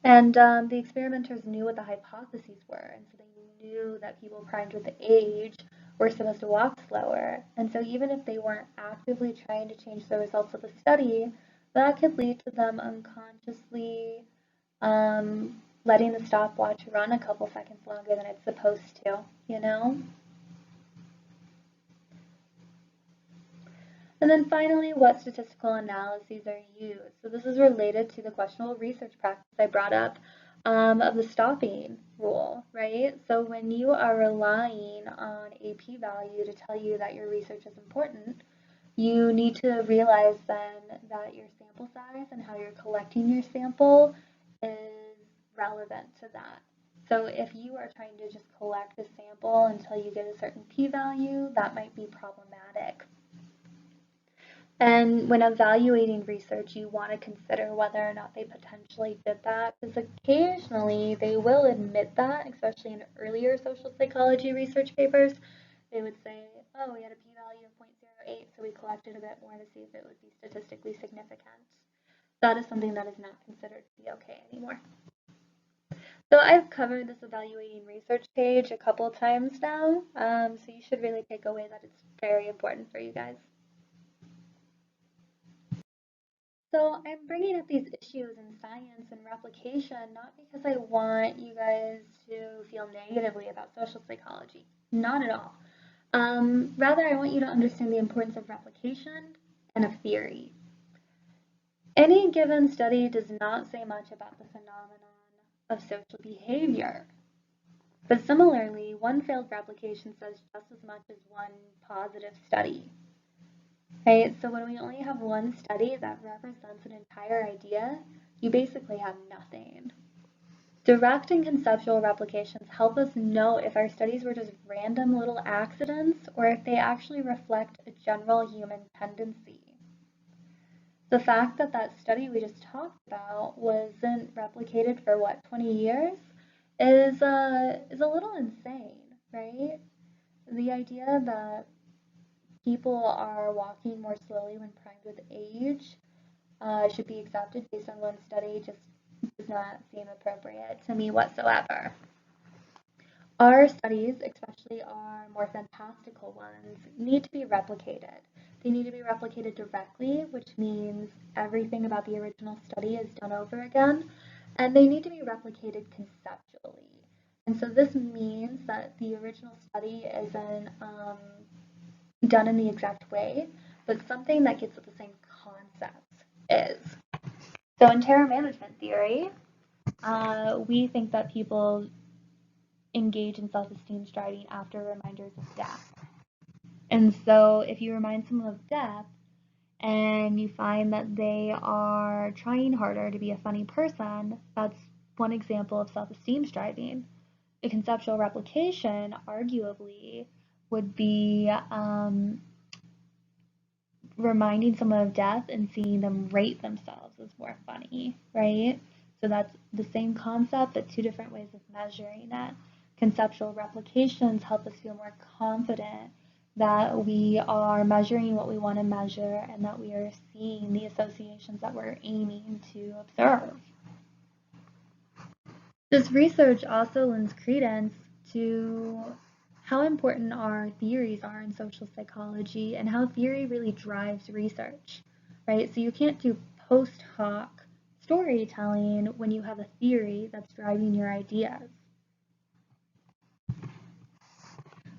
And the experimenters knew what the hypotheses were, and so they knew that people primed with age were supposed to walk slower. And so even if they weren't actively trying to change the results of the study, that could lead to them unconsciously letting the stopwatch run a couple seconds longer than it's supposed to, And then finally, what statistical analyses are used? So this is related to the questionable research practice I brought up of the stopping rule, right? So when you are relying on a p-value to tell you that your research is important, you need to realize then that your sample size and how you're collecting your sample is relevant to that. So if you are trying to just collect a sample until you get a certain p-value, that might be problematic. And when evaluating research, you want to consider whether or not they potentially did that, because occasionally they will admit that, especially in earlier social psychology research papers. They would say, oh, we had a p-value of 0.08, so we collected a bit more to see if it would be statistically significant. That is something that is not considered to be okay anymore. So I've covered this evaluating research page a couple times now, so you should really take away that it's very important for you guys. So I'm bringing up these issues in science and replication not because I want you guys to feel negatively about social psychology. Not at all. Rather, I want you to understand the importance of replication and of theory. Any given study does not say much about the phenomenon of social behavior. But similarly, one failed replication says just as much as one positive study. Right? So when we only have one study that represents an entire idea, you basically have nothing. Direct and conceptual replications help us know if our studies were just random little accidents or if they actually reflect a general human tendency. The fact that that study we just talked about wasn't replicated for 20 years is a little insane, right? The idea that people are walking more slowly when primed with age should be accepted based on one study just does not seem appropriate to me whatsoever. Our studies, especially our more fantastical ones, need to be replicated. They need to be replicated directly, which means everything about the original study is done over again, and they need to be replicated conceptually. And so this means that the original study isn't done in the exact way, but something that gets at the same concepts is. So in terror management theory, we think that people engage in self-esteem striving after reminders of death. And so if you remind someone of death and you find that they are trying harder to be a funny person, that's one example of self-esteem striving. A conceptual replication, arguably, would be reminding someone of death and seeing them rate themselves as more funny, right? So that's the same concept, but two different ways of measuring it. Conceptual replications help us feel more confident that we are measuring what we want to measure and that we are seeing the associations that we're aiming to observe. This research also lends credence to how important our theories are in social psychology and how theory really drives research, right? So you can't do post hoc storytelling when you have a theory that's driving your ideas.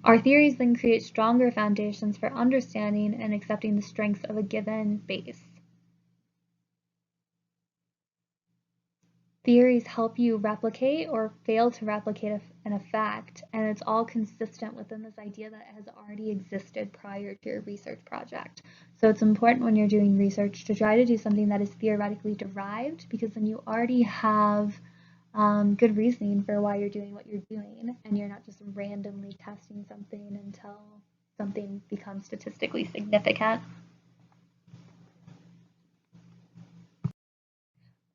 Our theories then create stronger foundations for understanding and accepting the strengths of a given base. Theories help you replicate or fail to replicate an effect, and it's all consistent within this idea that has already existed prior to your research project. So it's important when you're doing research to try to do something that is theoretically derived, because then you already have good reasoning for why you're doing what you're doing, and you're not just randomly testing something until something becomes statistically significant.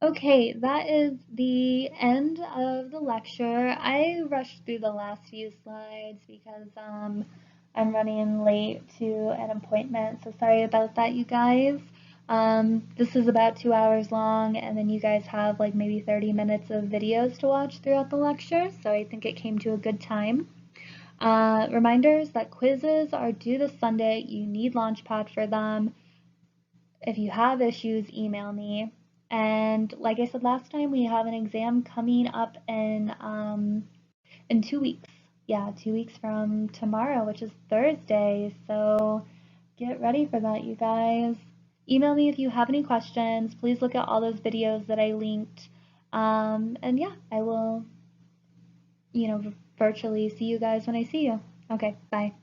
Okay, that is the end of the lecture. I rushed through the last few slides because I'm running late to an appointment, so sorry about that, you guys. This is about 2 hours long, and then you guys have like maybe 30 minutes of videos to watch throughout the lecture, so I think it came to a good time. Reminders that quizzes are due this Sunday. You need Launchpad for them. If you have issues, email me. And like I said last time, we have an exam coming up in 2 weeks. Yeah, 2 weeks from tomorrow, which is Thursday. So get ready for that, you guys. Email me if you have any questions. Please look at all those videos that I linked. And yeah, I will, virtually see you guys when I see you. Okay, bye.